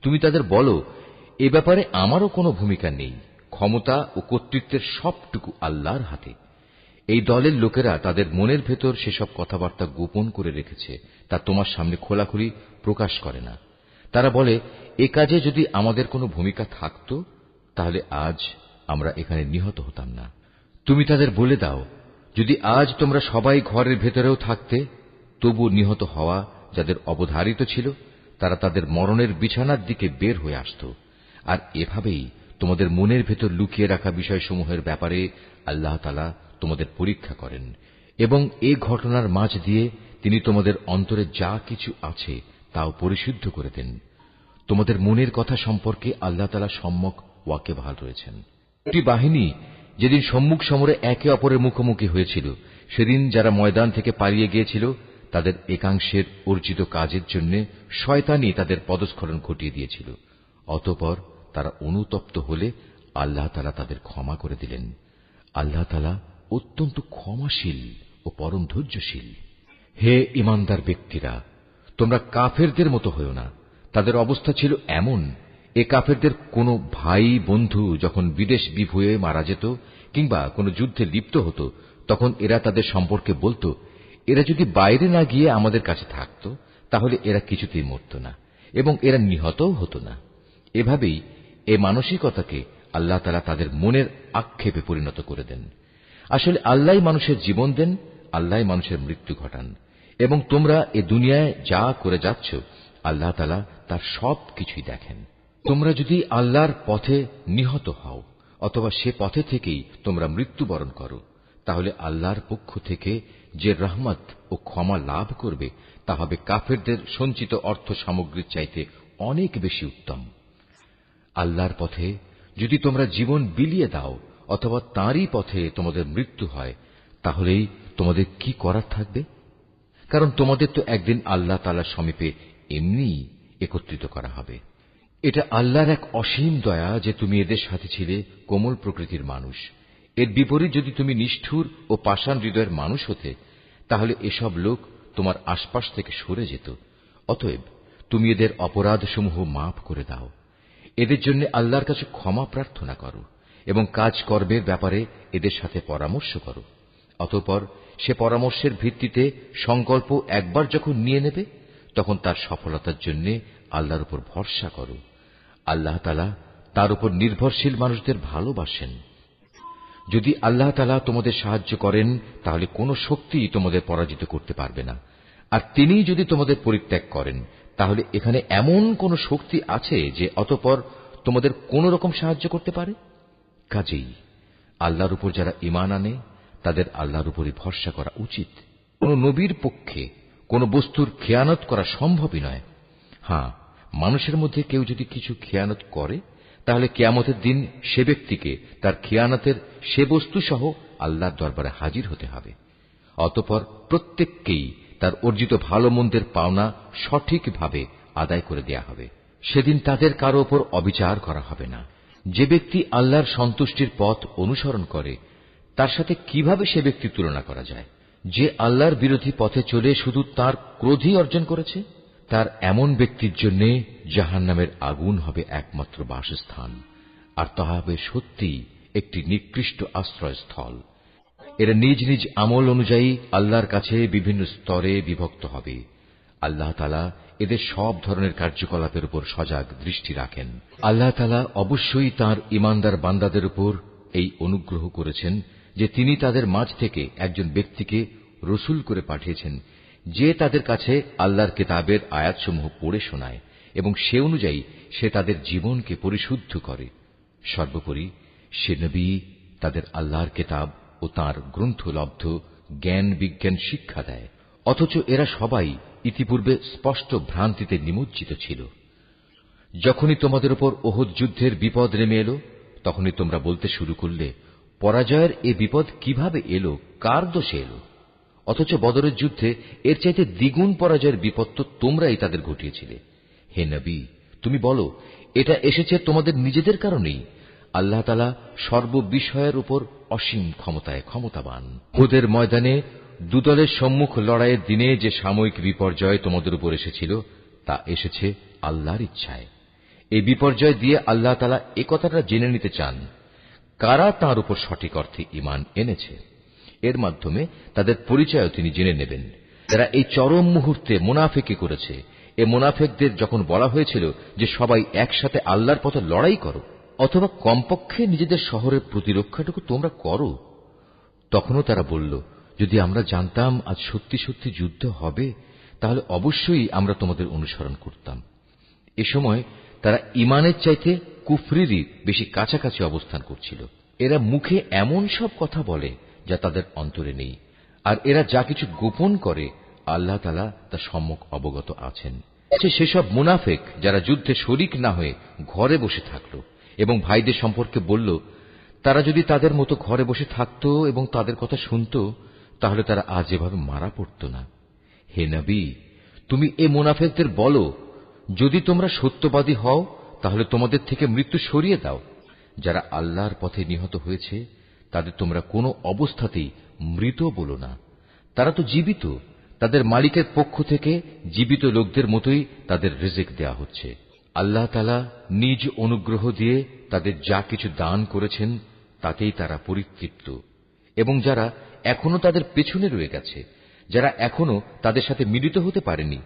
তুমি তাদের বলো, এ ব্যাপারে আমারও কোনো ভূমিকা নেই। ক্ষমতা ও কর্তৃত্বের সবটুকু আল্লাহর হাতে। এই দলের লোকেরা তাদের মনের ভেতর সেসব কথাবার্তা গোপন করে রেখেছে, তা তোমার সামনে খোলাখুলি প্রকাশ করে না। তারা বলে, এ কাজে যদি আমাদের কোনো ভূমিকা থাকত, তাহলে আজ আমরা এখানে নিহত হতাম না। তুমি তাদের বলে দাও, যদি আজ তোমরা সবাই ঘরের ভেতরেও থাকতে, তবু নিহত হওয়া যাদের অবধারিত ছিল, তারা তাদের মরণের বিছানার দিকে বের হয়ে আসত। আর এভাবেই তোমাদের মনের ভেতর লুকিয়ে রাখা বিষয়সমূহের ব্যাপারে আল্লাহ তাআলা তোমাদের পরীক্ষা করেন, এবং এ ঘটনার মাঝ দিয়ে তিনি তোমাদের অন্তরে যা কিছু আছে তাও পরিশুদ্ধ করে দেন। তোমাদের মনের কথা সম্পর্কে আল্লাহ তাআলা সম্যক ওয়াকিবহাল রয়েছেন। একটি বাহিনী যেদিন সম্মুখ সমরে একে অপরের মুখোমুখি হয়েছিল, সেদিন যারা ময়দান থেকে পালিয়ে গিয়েছিল, তাদের একাংশের অর্জিত কাজের জন্য শয়তানই তাদের পদস্খলন ঘটিয়ে দিয়েছিল। অতঃপর তারা অনুতপ্ত হলে আল্লাহ তাআলা তাদের ক্ষমা করে দিলেন। আল্লাহ তাআলা অত্যন্ত ক্ষমাশীল ও পরম ধৈর্যশীল। হে ঈমানদার ব্যক্তিরা, তোমরা কাফেরদের মতো হয়ো না। তাদের অবস্থা ছিল এমন, এ কাফেরদের কোনো ভাই বন্ধু যখন বিদেশ বিভুঁয়ে মারা যেত কিংবা কোনো যুদ্ধে লিপ্ত হতো, তখন এরা তাদের সম্পর্কে বলতো, এরা যদি বাইরে না গিয়ে আমাদের কাছে থাকত, তাহলে এরা কিছুতেই মরত না এবং এরা নিহতও হতো না। এভাবেই এ মানসিকতাকে আল্লাহ তাআলা তাদের মনের আক্ষেপে পরিণত করে দেন। আসলে আল্লাহই মানুষের জীবন দেন, আল্লাহই মানুষের মৃত্যু ঘটান, এবং তোমরা এ দুনিয়ায় যা করে যাচ্ছ, আল্লাহ তাআলা তার সব কিছুই দেখেন। তোমরা যদি আল্লাহর পথে নিহত হও অথবা সে পথে থেকেই তোমরা মৃত্যুবরণ করো, তাহলে আল্লাহর পক্ষ থেকে যে রহমত ও ক্ষমা লাভ করবে তা হবে কাফেরদের সঞ্চিত অর্থ সামগ্রীর চাইতে অনেক বেশি উত্তম। আল্লাহর পথে যদি তোমরা জীবন বিলিয়ে দাও অথবা তাঁরই পথে তোমাদের মৃত্যু হয়, তাহলেই তোমাদের কি করার থাকবে? কারণ তোমাদের তো একদিন আল্লাহ তাআলার সমীপে এমনি একত্রিত করা হবে। এটা আল্লাহর এক অসীম দয়া যে তুমি এদের সাথে ছিলে কোমল প্রকৃতির মানুষ। এর বিপরীত যদি তুমি নিষ্ঠুর ও পাষাণ হৃদয়ের মানুষ হতে, তাহলে এসব লোক তোমার আশপাশ থেকে সরে যেত। অতএব তুমি এদের অপরাধসমূহ মাফ করে দাও। এদের জন্য আল্লাহর কাছে ক্ষমা প্রার্থনা করো এবং কাজ কর্মের ব্যাপারে এদের সাথে পরামর্শ করো। অতঃপর সে পরামর্শের ভিত্তিতে সংকল্প একবার যখন নিয়ে নেবে, তখন তার সফলতার জন্য আল্লাহর উপর ভরসা করো। আল্লাহ তাআলা তার উপর নির্ভরশীল মানুষদের ভালোবাসেন। যদি আল্লাহ তাআলা তোমাদের সাহায্য করেন, তাহলে কোনো শক্তি তোমাদের পরাজিত করতে পারবে না। আর তিনি যদি তোমাদের পরিত্যাগ করেন, তাহলে এখানে এমন কোন শক্তি আছে যে অতঃপর তোমাদের কোন রকম সাহায্য করতে পারে? কাজেই আল্লাহর উপর যারা ঈমান আনে, তাদের আল্লাহর উপরই ভরসা করা উচিত। কোন নবীর পক্ষে কোন বস্তুর খেয়ানত করা সম্ভবই নয়। হ্যাঁ, মানুষের মধ্যে কেউ যদি কিছু খেয়ানত করে, তাহলে কিয়ামতের দিন সে ব্যক্তিকে তার খেয়ানতের সে বস্তু সহ আল্লাহর দরবারে হাজির হতে হবে। অতঃপর প্রত্যেককেই তার অর্জিত ভালো মন্দের পাওনা সঠিকভাবে আদায় করে দেয়া হবে। সেদিন তাদের কারো ওপর অবিচার করা হবে না। যে ব্যক্তি আল্লাহর সন্তুষ্টির পথ অনুসরণ করে, তার সাথে কিভাবে সে ব্যক্তি তুলনা করা যায়? যে আল্লাহর বিরোধী পথে চলে শুধু তার ক্রোধই অর্জন করেছে, তার এমন ব্যক্তির জন্য জাহান্নামের আগুন হবে একমাত্র বাসস্থান, আর তা হবে সত্যিই একটি নিকৃষ্ট আশ্রয়স্থল। এরা নিজ নিজ আমল অনুযায়ী আল্লাহর কাছে বিভিন্ন স্তরে বিভক্ত হবে। আল্লাহ তাআলা এদের সব ধরনের কার্যকলাপের উপর সজাগ দৃষ্টি রাখেন। আল্লাহ তাআলা অবশ্যই তাঁর ঈমানদার বান্দাদের উপর এই অনুগ্রহ করেছেন যে তিনি তাদের মাঝ থেকে একজন ব্যক্তিকে রসূল করে পাঠিয়েছেন, যে তাদের কাছে আল্লাহর কিতাবের আয়াতসমূহ পড়ে শোনায় এবং সে অনুযায়ী সে তাদের জীবনকে পরিশুদ্ধ করে। সর্বোপরি সে নবী তাদের আল্লাহর কিতাব ও তাঁর গ্রন্থলব্ধ জ্ঞান বিজ্ঞান শিক্ষা দেয়। অথচ এরা সবাই ইতিপূর্বে স্পষ্ট ভ্রান্তিতে নিমজ্জিত ছিল। যখনই তোমাদের উপর ওহদ যুদ্ধের বিপদ নেমে এলো, তখনই তোমরা বলতে শুরু করলে, পরাজয়ের এ বিপদ কিভাবে এলো, কার দোষে এলো? অথচ বদরের যুদ্ধে এর চাইতে দ্বিগুণ পরাজয়ের বিপদ তো তোমরাই তাদের ঘটিয়েছিলে। হে নবী, তুমি বলো, এটা এসেছে তোমাদের নিজেদের কারণেই। আল্লাহ তাআলা সর্ববিষয়ের উপর অসীম ক্ষমতায় ক্ষমতাবান। উহুদের ময়দানে দুদলের সম্মুখ লড়াইয়ের দিনে যে সাময়িক বিপর্যয় তোমাদের উপর এসেছিল, তা এসেছে আল্লাহর ইচ্ছায়। এই বিপর্যয় দিয়ে আল্লাহ তাআলা একথাটা জেনে নিতে চান, কারা তাঁর উপর সঠিক অর্থে ঈমান এনেছে। এর মাধ্যমে তাদের পরিচয়ও তিনি জেনে নেবেন। যারা এই চরম মুহূর্তে মুনাফিকি করেছে, এ মুনাফিকদের যখন বলা হয়েছিল যে সবাই একসাথে আল্লাহর পথে লড়াই করো, অথবা কমপক্ষে নিজেদের শহরের প্রতিরক্ষাটুকু তোমরা করো, তখনও তারা বলল, যদি আমরা জানতাম আজ সত্যি সত্যি যুদ্ধ হবে, তাহলে অবশ্যই আমরা তোমাদের অনুসরণ করতাম। এ সময় তারা ঈমানের চাইতে কুফরিরই বেশি কাছাকাছি অবস্থান করছিল। এরা মুখে এমন সব কথা বলে যা তাদের অন্তরে নেই, আর এরা যা কিছু গোপন করে আল্লাহ তাআলা তা সম্যক অবগত আছেন। সেসব মুনাফিক যারা যুদ্ধে শরিক না হয়ে ঘরে বসে থাকল এবং ভাইদের সম্পর্কে বলল, তারা যদি তাদের মতো ঘরে বসে থাকত এবং তাদের কথা শুনত, তাহলে তারা আজ এভাবে মারা পড়ত না। হে নবী, তুমি এ মুনাফিকদের বলো, যদি তোমরা সত্যবাদী হও, তাহলে তোমাদের থেকে মৃত্যু সরিয়ে দাও। যারা আল্লাহর পথে নিহত হয়েছে, তাদের তোমরা কোনো অবস্থাতেই মৃত বলো না। তারা তো জীবিত, তাদের মালিকের পক্ষ থেকে জীবিত লোকদের মতোই তাদের রিজিক দেয়া হচ্ছে। আল্লাহ তাআলা নিজ অনুগ্রহ দিয়ে তাদের যা কিছু দান করেছেন, তাতেই তারা পরিতৃপ্ত। এবং যারা এখনো তাদের পেছনে রয়ে গেছে, যারা এখনো তাদের সাথে মিলিত হতে পারেনি,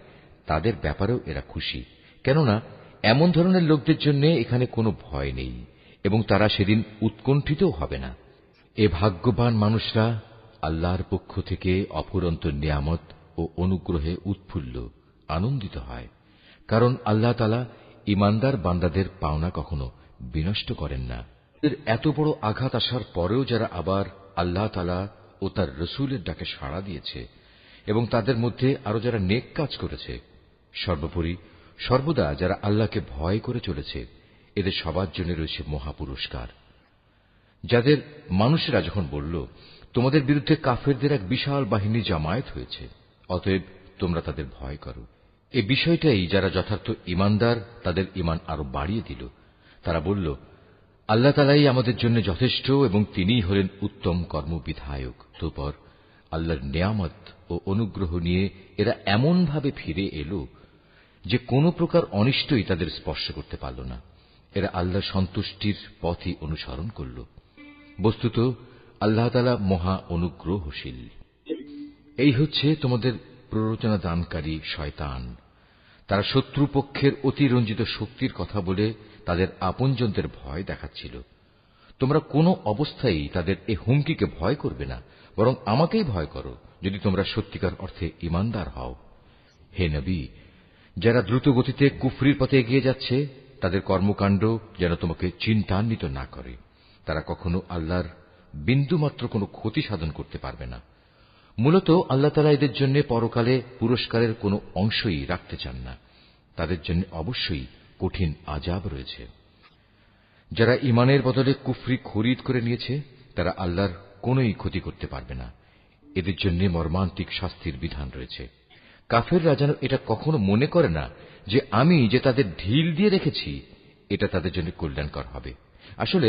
তাদের ব্যাপারেও এরা খুশি, কেননা এমন ধরনের লোকদের জন্য এখানে কোনো ভয় নেই এবং তারা সেদিন উৎকণ্ঠিতও হবে না। এ ভাগ্যবান মানুষরা আল্লাহর পক্ষ থেকে অফুরন্ত নিয়ামত ও অনুগ্রহে উৎফুল্ল আনন্দিত হয়, কারণ আল্লাহ তাআলা ঈমানদার বান্দাদের পাওনা কখনো বিনষ্ট করেন না। এত বড় আঘাত আসার পরেও যারা আবার আল্লাহ তাআলা ও তার রসূলের ডাকে সাড়া দিয়েছে এবং তাদের মধ্যে আরো যারা নেক কাজ করেছে, সর্বোপরি সর্বদা যারা আল্লাহকে ভয় করে চলেছে, এদের সবার জন্য রয়েছে মহাপুরস্কার। যাদের মানুষেরা যখন বলল, তোমাদের বিরুদ্ধে কাফেরদের এক বিশাল বাহিনী জামায়াত হয়েছে, অতএব তোমরা তাদের ভয় করো, এই বিষয়টাই যারা যথার্থ ঈমানদার তাদের ঈমান আরো বাড়িয়ে দিল। তারা বলল, আল্লাহ তাআলাই আমাদের জন্য যথেষ্ট এবং তিনিই হলেন উত্তম কর্মবিধায়ক। তারপর আল্লাহর নেয়ামত ও অনুগ্রহ নিয়ে এরা এমন ভাবে ফিরে এলো যে কোনো প্রকার অনিষ্টই তাদের স্পর্শ করতে পারল না। এরা আল্লাহর সন্তুষ্টির পথই অনুসরণ করল। বস্তুত আল্লাহ তাআলা মহা অনুগ্রহশীল। এই হচ্ছে তোমাদের প্ররোচনা দানকারী শয়তান। তারা শত্রুপক্ষের অতিরঞ্জিত শক্তির কথা বলে তাদের আপনজনদের ভয় দেখাচ্ছিল। তোমরা কোনো অবস্থায় তাদের এই হুমকিকে ভয় করবে না, বরং আমাকেই ভয় করো যদি তোমরা সত্যিকার অর্থে ঈমানদার হও। হে নবী, যারা দ্রুত গতিতে কুফরির পথে এগিয়ে যাচ্ছে তাদের কর্মকাণ্ড যেন তোমাকে চিন্তান্বিত না করে। তারা কখনো আল্লাহর বিন্দুমাত্র কোনো ক্ষতি সাধন করতে পারবে না। মূলত আল্লাহ তাআলা এদের জন্য পরকালে পুরস্কারের কোনো অংশই রাখতে চান না। তাদের জন্য অবশ্যই কঠিন আযাব রয়েছে। যারা ঈমানের বদলে কুফরি খরিদ করে নিয়েছে তারা আল্লাহর কোনোই ক্ষতি করতে পারবে না। এদের জন্য মর্মান্তিক শাস্তির বিধান রয়েছে। কাফেররা যেন এটা কখনো মনে করে না যে আমি যে তাদের ঢিল দিয়ে রেখেছি এটা তাদের জন্য কল্যাণকর হবে। আসলে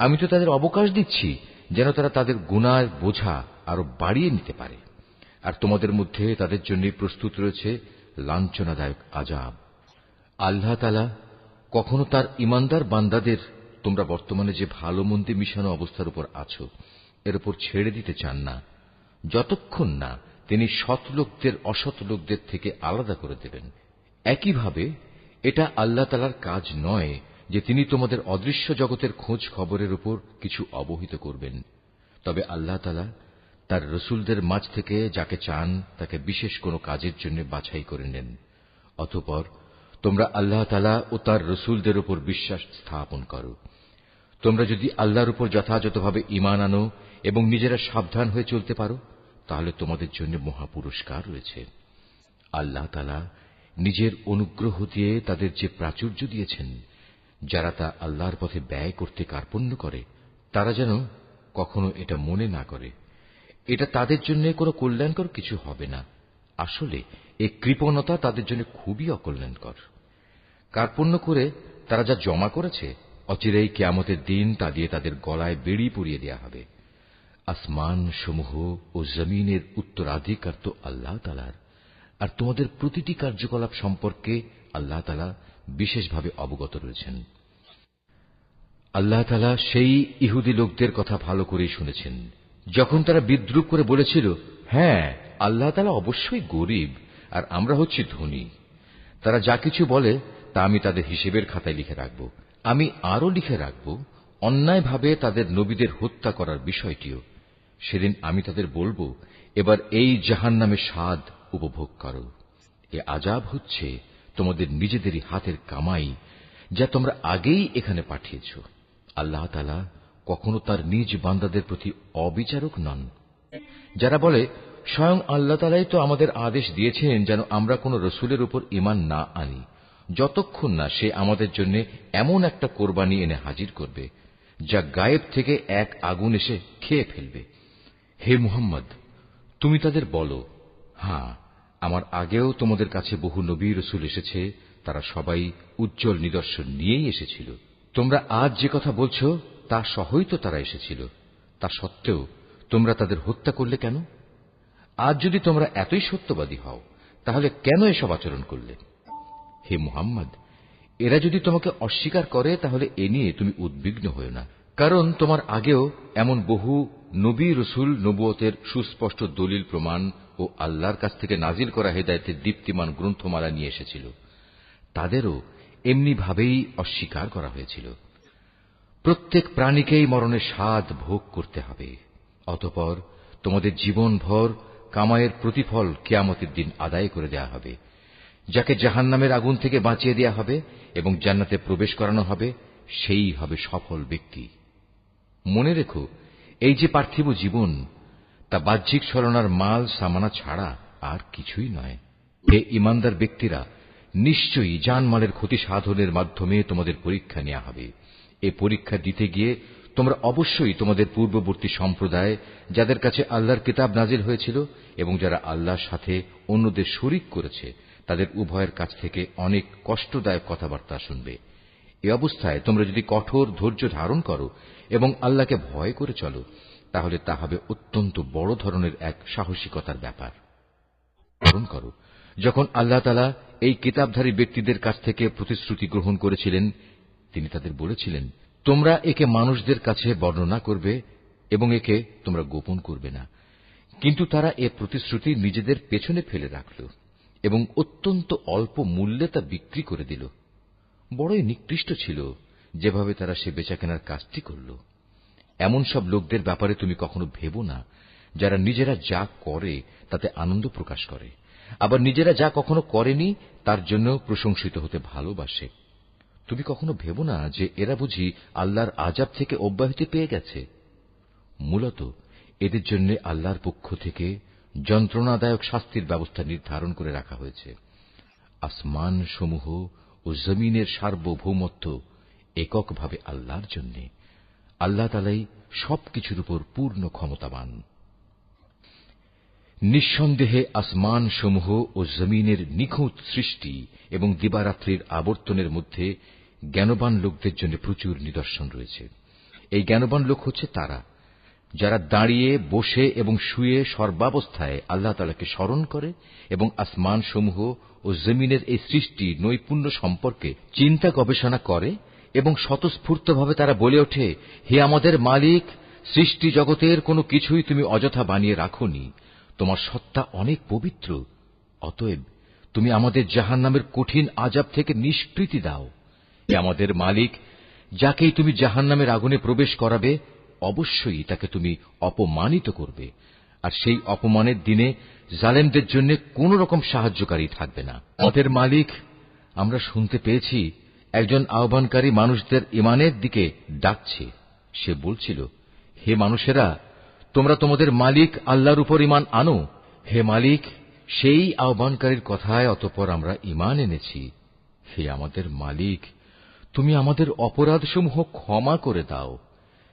আমি তো তাদের অবকাশ দিচ্ছি যেন তারা তাদের গুনাহের বোঝা আরো বাড়িয়ে নিতে পারে। আর তোমাদের মধ্যে তাদের জন্য প্রস্তুত রয়েছে লাঞ্ছনাদায়ক আযাব। আল্লাহ তাআলা কখনো তার ঈমানদার বান্দাদের তোমরা বর্তমানে যে ভালো মন্দে মিশানো অবস্থার উপর আছো এর উপর ছেড়ে দিতে চান না, যতক্ষণ না তিনি সৎ লোকদের অসৎ লোকদের থেকে আলাদা করে দেবেন। একইভাবে এটা আল্লাহ তাআলার কাজ নয় যে তিনি তোমাদের অদৃশ্য জগতের খোঁজ খবরের উপর কিছু অবহিত করবেন। তবে আল্লাহ তাআলা তার রসুলদের মাঝ থেকে যাকে চান তাকে বিশেষ কোনো কাজের জন্য বাছাই করে নেন। অতঃপর তোমরা আল্লাহ তাআলা ও তার রসুলদের উপর বিশ্বাস স্থাপন করো। তোমরা যদি আল্লাহর উপর যথাযথভাবে ঈমান আনো এবং নিজেরা সাবধান হয়ে চলতে পারো তাহলে তোমাদের জন্য মহা পুরস্কার রয়েছে। আল্লাহ তাআলা নিজের অনুগ্রহ দিয়ে তাদের যে প্রাচুর্য দিয়েছেন, যারা তা আল্লাহর পথে ব্যয় করতে কার্পণ্য করে তারা যেন কখনো এটা মনে না করে এটা তাদের জন্য কোনো কল্যাণকর কিছু হবে না। আসলে এই কৃপণতা তাদের জন্য খুবই অকল্যাণকর। কার্পণ্য করে তারা যা জমা করেছে অচিরেই কিয়ামতের দিন তা দিয়ে তাদের গলায় বেড়ি পরিয়ে দেয়া হবে। আসমান সমূহ ও জমিনের উত্তরাধিকার তো আল্লাহ তাআলার, আর তোমাদের প্রতিটি কার্যকলাপ সম্পর্কে আল্লাহ তাআলা বিশেষভাবে অবগত রয়েছেন। আল্লাহ তাআলা সেই ইহুদি লোকদের কথা ভালো করেই শুনেছেন যখন তারা বিদ্রূপ করে বলেছিল, হ্যাঁ আল্লাহ তাআলা অবশ্যই গরীব আর আমরা হচ্ছি ধনী। তারা যা কিছু বলে তা আমি তাদের হিসেবের খাতায় লিখে রাখব। আমি আরো লিখে রাখব অন্যায়ভাবে তাদের নবীদের হত্যা করার বিষয়টিও। সেদিন আমি তাদের বলবো, এবার এই জাহান্নামের স্বাদ উপভোগ করো। এ আযাব হচ্ছে তোমাদের নিজেদেরই হাতের কামাই যা তোমরা আগেই এখানে পাঠিয়েছ। আল্লাহ তাআলা কখনো তার নিজ বান্দাদের প্রতি অবিচারক নন। যারা বলে স্বয়ং আল্লাহ তাআলাই তো আমাদের আদেশ দিয়েছেন যেন আমরা কোন রসুলের উপর ঈমান না আনি যতক্ষণ না সে আমাদের জন্য এমন একটা কোরবানি এনে হাজির করবে যা গায়েব থেকে এক আগুন এসে খেয়ে ফেলবে। হে মুহাম্মদ, তুমি তাদের বলো, হ্যাঁ আমার আগেও তোমাদের কাছে বহু নবী রসুল এসেছে, তারা সবাই উজ্জ্বল নিদর্শন নিয়েই এসেছিল। তোমরা আজ যে কথা বলছো তা সহই তো তারা এসেছিল। তা সত্ত্বেও তোমরা তাদের হত্যা করলে কেন? আজ যদি তোমরা এতই সত্যবাদী হও তাহলে কেন এসব আচরণ করলে? হে মুহাম্মদ, এরা যদি তোমাকে অস্বীকার করে তাহলে এ নিয়ে তুমি উদ্বিগ্ন হও না, কারণ তোমার আগেও এমন বহু নবী রসুল নবুয়তের সুস্পষ্ট দলিল প্রমাণ ও আল্লাহর কাছ থেকে নাজিল করা হেদায়েতের দীপ্তিমান গ্রন্থমালা নিয়ে এসেছিল। তাদেরও এমনি ভাবেই অস্বীকার করা হয়েছিল। প্রত্যেক প্রাণীকেই মরণের স্বাদ ভোগ করতে হবে। অতঃপর তোমাদের জীবনভর কামাইয়ের প্রতিফল কিয়ামতের দিন আদায় করে দেয়া হবে। যাকে জাহান্নামের আগুন থেকে বাঁচিয়ে দেয়া হবে এবং জান্নাতে প্রবেশ করানো হবে, সেই হবে সফল ব্যক্তি। মনে রেখো, এই যে পার্থিব জীবন তা বাহ্যিক ছলনার মাল সামানা ছাড়া আর কিছুই নয়। হে ঈমানদার ব্যক্তিরা, নিশ্চয়ই জানমালের ক্ষতি সাধনের মাধ্যমে তোমাদের পরীক্ষা নেওয়া হবে। এ পরীক্ষা দিতে গিয়ে তোমরা অবশ্যই তোমাদের পূর্ববর্তী সম্প্রদায় যাদের কাছে আল্লাহর কিতাব নাজিল হয়েছিল এবং যারা আল্লাহর সাথে অন্যদের শরীক করেছে তাদের উভয়ের কাছ থেকে অনেক কষ্টদায়ক কথাবার্তা শুনবে। এ অবস্থায় তোমরা যদি কঠোর ধৈর্য ধারণ করো এবং আল্লাহকে ভয় করে চলো, তাহলে তা হবে অত্যন্ত বড় ধরনের এক সাহসিকতার ব্যাপার। স্মরণ করো, যখন আল্লাহ তাআলা এই কিতাবধারী ব্যক্তিদের কাছ থেকে প্রতিশ্রুতি গ্রহণ করেছিলেন, তিনি তাদের বলেছিলেন, তোমরা একে মানুষদের কাছে বর্ণনা করবে এবং একে তোমরা গোপন করবে না। কিন্তু তারা এ প্রতিশ্রুতি নিজেদের পেছনে ফেলে রাখল এবং অত্যন্ত অল্প মূল্যে তা বিক্রি করে দিল। বড়ই নিকৃষ্ট ছিল যেভাবে তারা সে বেচাকেনার কাজটি করল। এমন সব লোকদের ব্যাপারে তুমি কখনো ভেবো না, যারা নিজেরা যা করে তাতে আনন্দ প্রকাশ করে, আবার নিজেরা যা কখনো করেনি তার জন্য প্রশংসিত হতে ভালোবাসে। তুমি কখনো ভেবো না যে এরা বুঝি আল্লাহর আযাব থেকে অব্যাহতি পেয়ে গেছে। মূলত এদের জন্য আল্লাহর পক্ষ থেকে যন্ত্রণাদায়ক শাস্তির ব্যবস্থা নির্ধারণ করে রাখা হয়েছে। আসমান সমূহ ও জমিনের সার্বভৌমত্ব এককভাবে আল্লাহর জন্য। আল্লাহ তাআলাই সবকিছুর উপর পূর্ণ ক্ষমতাবান। নিঃসন্দেহে আসমান সমূহ ও জমিনের নিখুঁত সৃষ্টি এবং দিবারাত্রির আবর্তনের মধ্যে জ্ঞানবান লোকদের জন্য প্রচুর নিদর্শন রয়েছে। এই জ্ঞানবান লোক হচ্ছে তারা, যারা দাঁড়িয়ে, বসে এবং শুয়ে সর্বাবস্থায় আল্লাহ তাআলাকে স্মরণ করে এবং আসমান সমূহ ও জমিনের এই সৃষ্টি নৈপুণ্য সম্পর্কে চিন্তা গবেষণা করে এবং স্বতঃস্ফূর্তভাবে তারা বলে ওঠে, হে আমাদের মালিক, সৃষ্টি জগতের কোনো কিছুই তুমি অযথা বানিয়ে রাখোনি, তোমার সত্তা অনেক পবিত্র। অতএব তুমি আমাদের জাহান্নামের কঠিন আযাব থেকে নিষ্কৃতি দাও। হে আমাদের মালিক, যাকেই তুমি জাহান্নামের আগুনে প্রবেশ করাবে অবশ্যই তাকে তুমি অপমানিত করবে, আর সেই অপমানের দিনে জালেমদের জন্য কোন রকম সাহায্যকারী থাকবে না। আমাদের মালিক, আমরা শুনতে পেয়েছি একজন আহ্বানকারী মানুষদের ঈমানের দিকে ডাকছে। সে বলছিল, হে মানুষেরা, তোমরা তোমাদের মালিক আল্লাহর উপর ঈমান আনো। হে মালিক, সেই আহ্বানকারীর কথায় অতঃপর আমরা ঈমান এনেছি। হে আমাদের মালিক, তুমি আমাদের অপরাধসমূহ ক্ষমা করে দাও,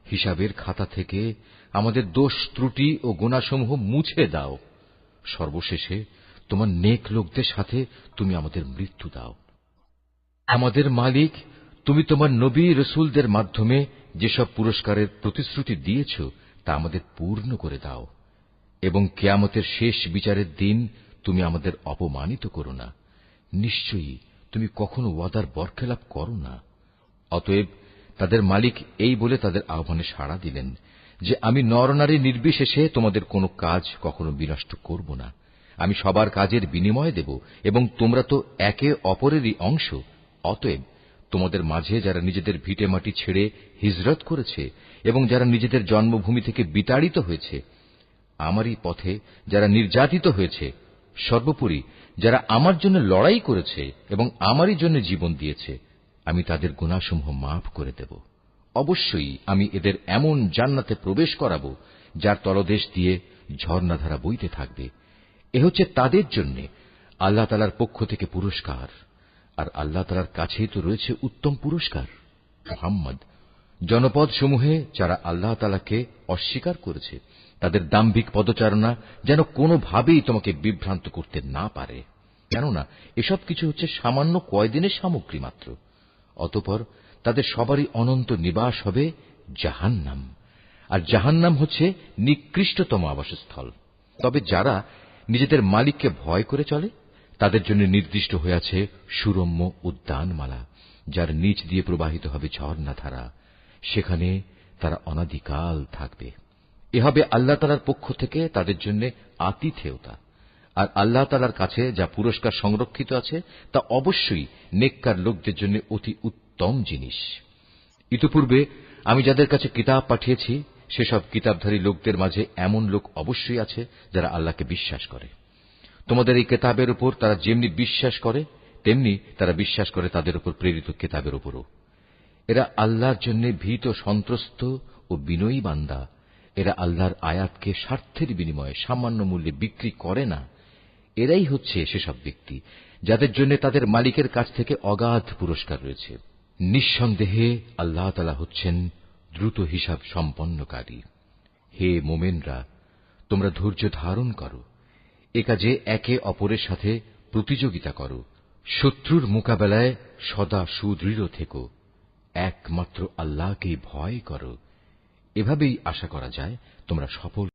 হিসাবের খাতা থেকে আমাদের দোষ ত্রুটি ও গুনাহসমূহ মুছে দাও। সর্বশেষে তোমার নেক লোকদের সাথে তুমি আমাদের মৃত্যু দাও। আমাদের মালিক, তুমি তোমার নবী রাসূলদের মাধ্যমে যেসব পুরস্কারের প্রতিশ্রুতি দিয়েছ তা আমাদের পূর্ণ করে দাও এবং কিয়ামতের শেষ বিচারের দিন তুমি আমাদের অপমানিত করো না। নিশ্চয়ই তুমি কখনো ওয়াদার বরখেলাপ করো না। অতএব তাদের মালিক এই বলে তাদের আহ্বানে সাড়া দিলেন যে, আমি নরনারী নির্বিশেষে তোমাদের কোনো কাজ কখনো বিনষ্ট করব না। আমি সবার কাজের বিনিময় দেব এবং তোমরা তো একে অপরেরই অংশ। অতএব তোমাদের মাঝে যারা নিজেদের ভিটেমাটি ছেড়ে হিজরত করেছে এবং যারা নিজেদের জন্মভূমি থেকে বিতাড়িত হয়েছে, আমারই পথে যারা নির্যাতিত হয়েছে, সর্বোপরি যারা আমার জন্য লড়াই করেছে এবং আমারই জন্য জীবন দিয়েছে, আমি তাদের গুনাহসমূহ মাফ করে দেব। অবশ্যই আমি এদের এমন জান্নাতে প্রবেশ করাব যার তলদেশ দিয়ে ঝর্ণাধারা বইতে থাকবে। এ হচ্ছে তাদের জন্য আল্লাহ তাআলার পক্ষ থেকে পুরস্কার, আর আল্লাহ তাআলার কাছেই তো রয়েছে উত্তম পুরস্কার। মুহাম্মদ, জনপদ সমূহে যারা আল্লাহ তাআলাকে অস্বীকার করেছে তাদের দাম্ভিক পদচারণা যেন কোনোভাবেই তোমাকে বিভ্রান্ত করতে না পারে, কেননা এসব কিছু হচ্ছে সামান্য কয়দিনের সামগ্রী মাত্র। অতঃপর তাদের সবারই অনন্ত নিবাস হবে জাহান্নাম, আর জাহান্নাম হচ্ছে নিকৃষ্টতম আবাসস্থল। তবে যারা নিজেদের মালিককে ভয় করে চলে তাদের জন্য নির্দিষ্ট হয়ে আছে সুরম্য উদ্যানমালা, যার নিচ দিয়ে প্রবাহিত হবে ঝর্ণাধারা। সেখানে তারা অনাদিকাল থাকবে। এ হবে আল্লাহ তাআলার পক্ষ থেকে তাদের জন্য আতিথেয়তা। আর আল্লাহ তাআলার কাছে যা পুরস্কার সংরক্ষিত আছে তা অবশ্যই নেককার লোকদের জন্য অতি উত্তম জিনিস। ইতিপূর্বে আমি যাদের কাছে কিতাব পাঠিয়েছি সেসব কিতাবধারী লোকদের মাঝে এমন লোক অবশ্যই আছে যারা আল্লাহকে বিশ্বাস করে। তোমাদের এই কিতাবের উপর তারা যেমনি বিশ্বাস করে তেমনি তারা বিশ্বাস করে তাদের উপর প্রেরিত কিতাবের উপরও। এরা আল্লাহর জন্য ভীত সন্ত্রস্ত ও বিনয়ী বান্দা। এরা আল্লাহর আয়াতকে স্বার্থের বিনিময়ে সামান্য মূল্যে বিক্রি করে না। এরাই হচ্ছে সেসব ব্যক্তি যাদের জন্য তাদের মালিকের কাছ থেকে অগাধ পুরস্কার রয়েছে। নিঃসন্দেহে আল্লাহ তাআলা হচ্ছেন দ্রুত হিসাব সম্পন্নকারী। হে মোমেনরা, তোমরা ধৈর্য ধারণ করো। এ কাজে একে অপরের সাথে প্রতিযোগিতা করো, শত্রুর মোকাবেলায় সদা সুদৃঢ় থেকো, একমাত্র আল্লাহকেই ভয় করো। এভাবেই আশা করা যায় তোমরা সফল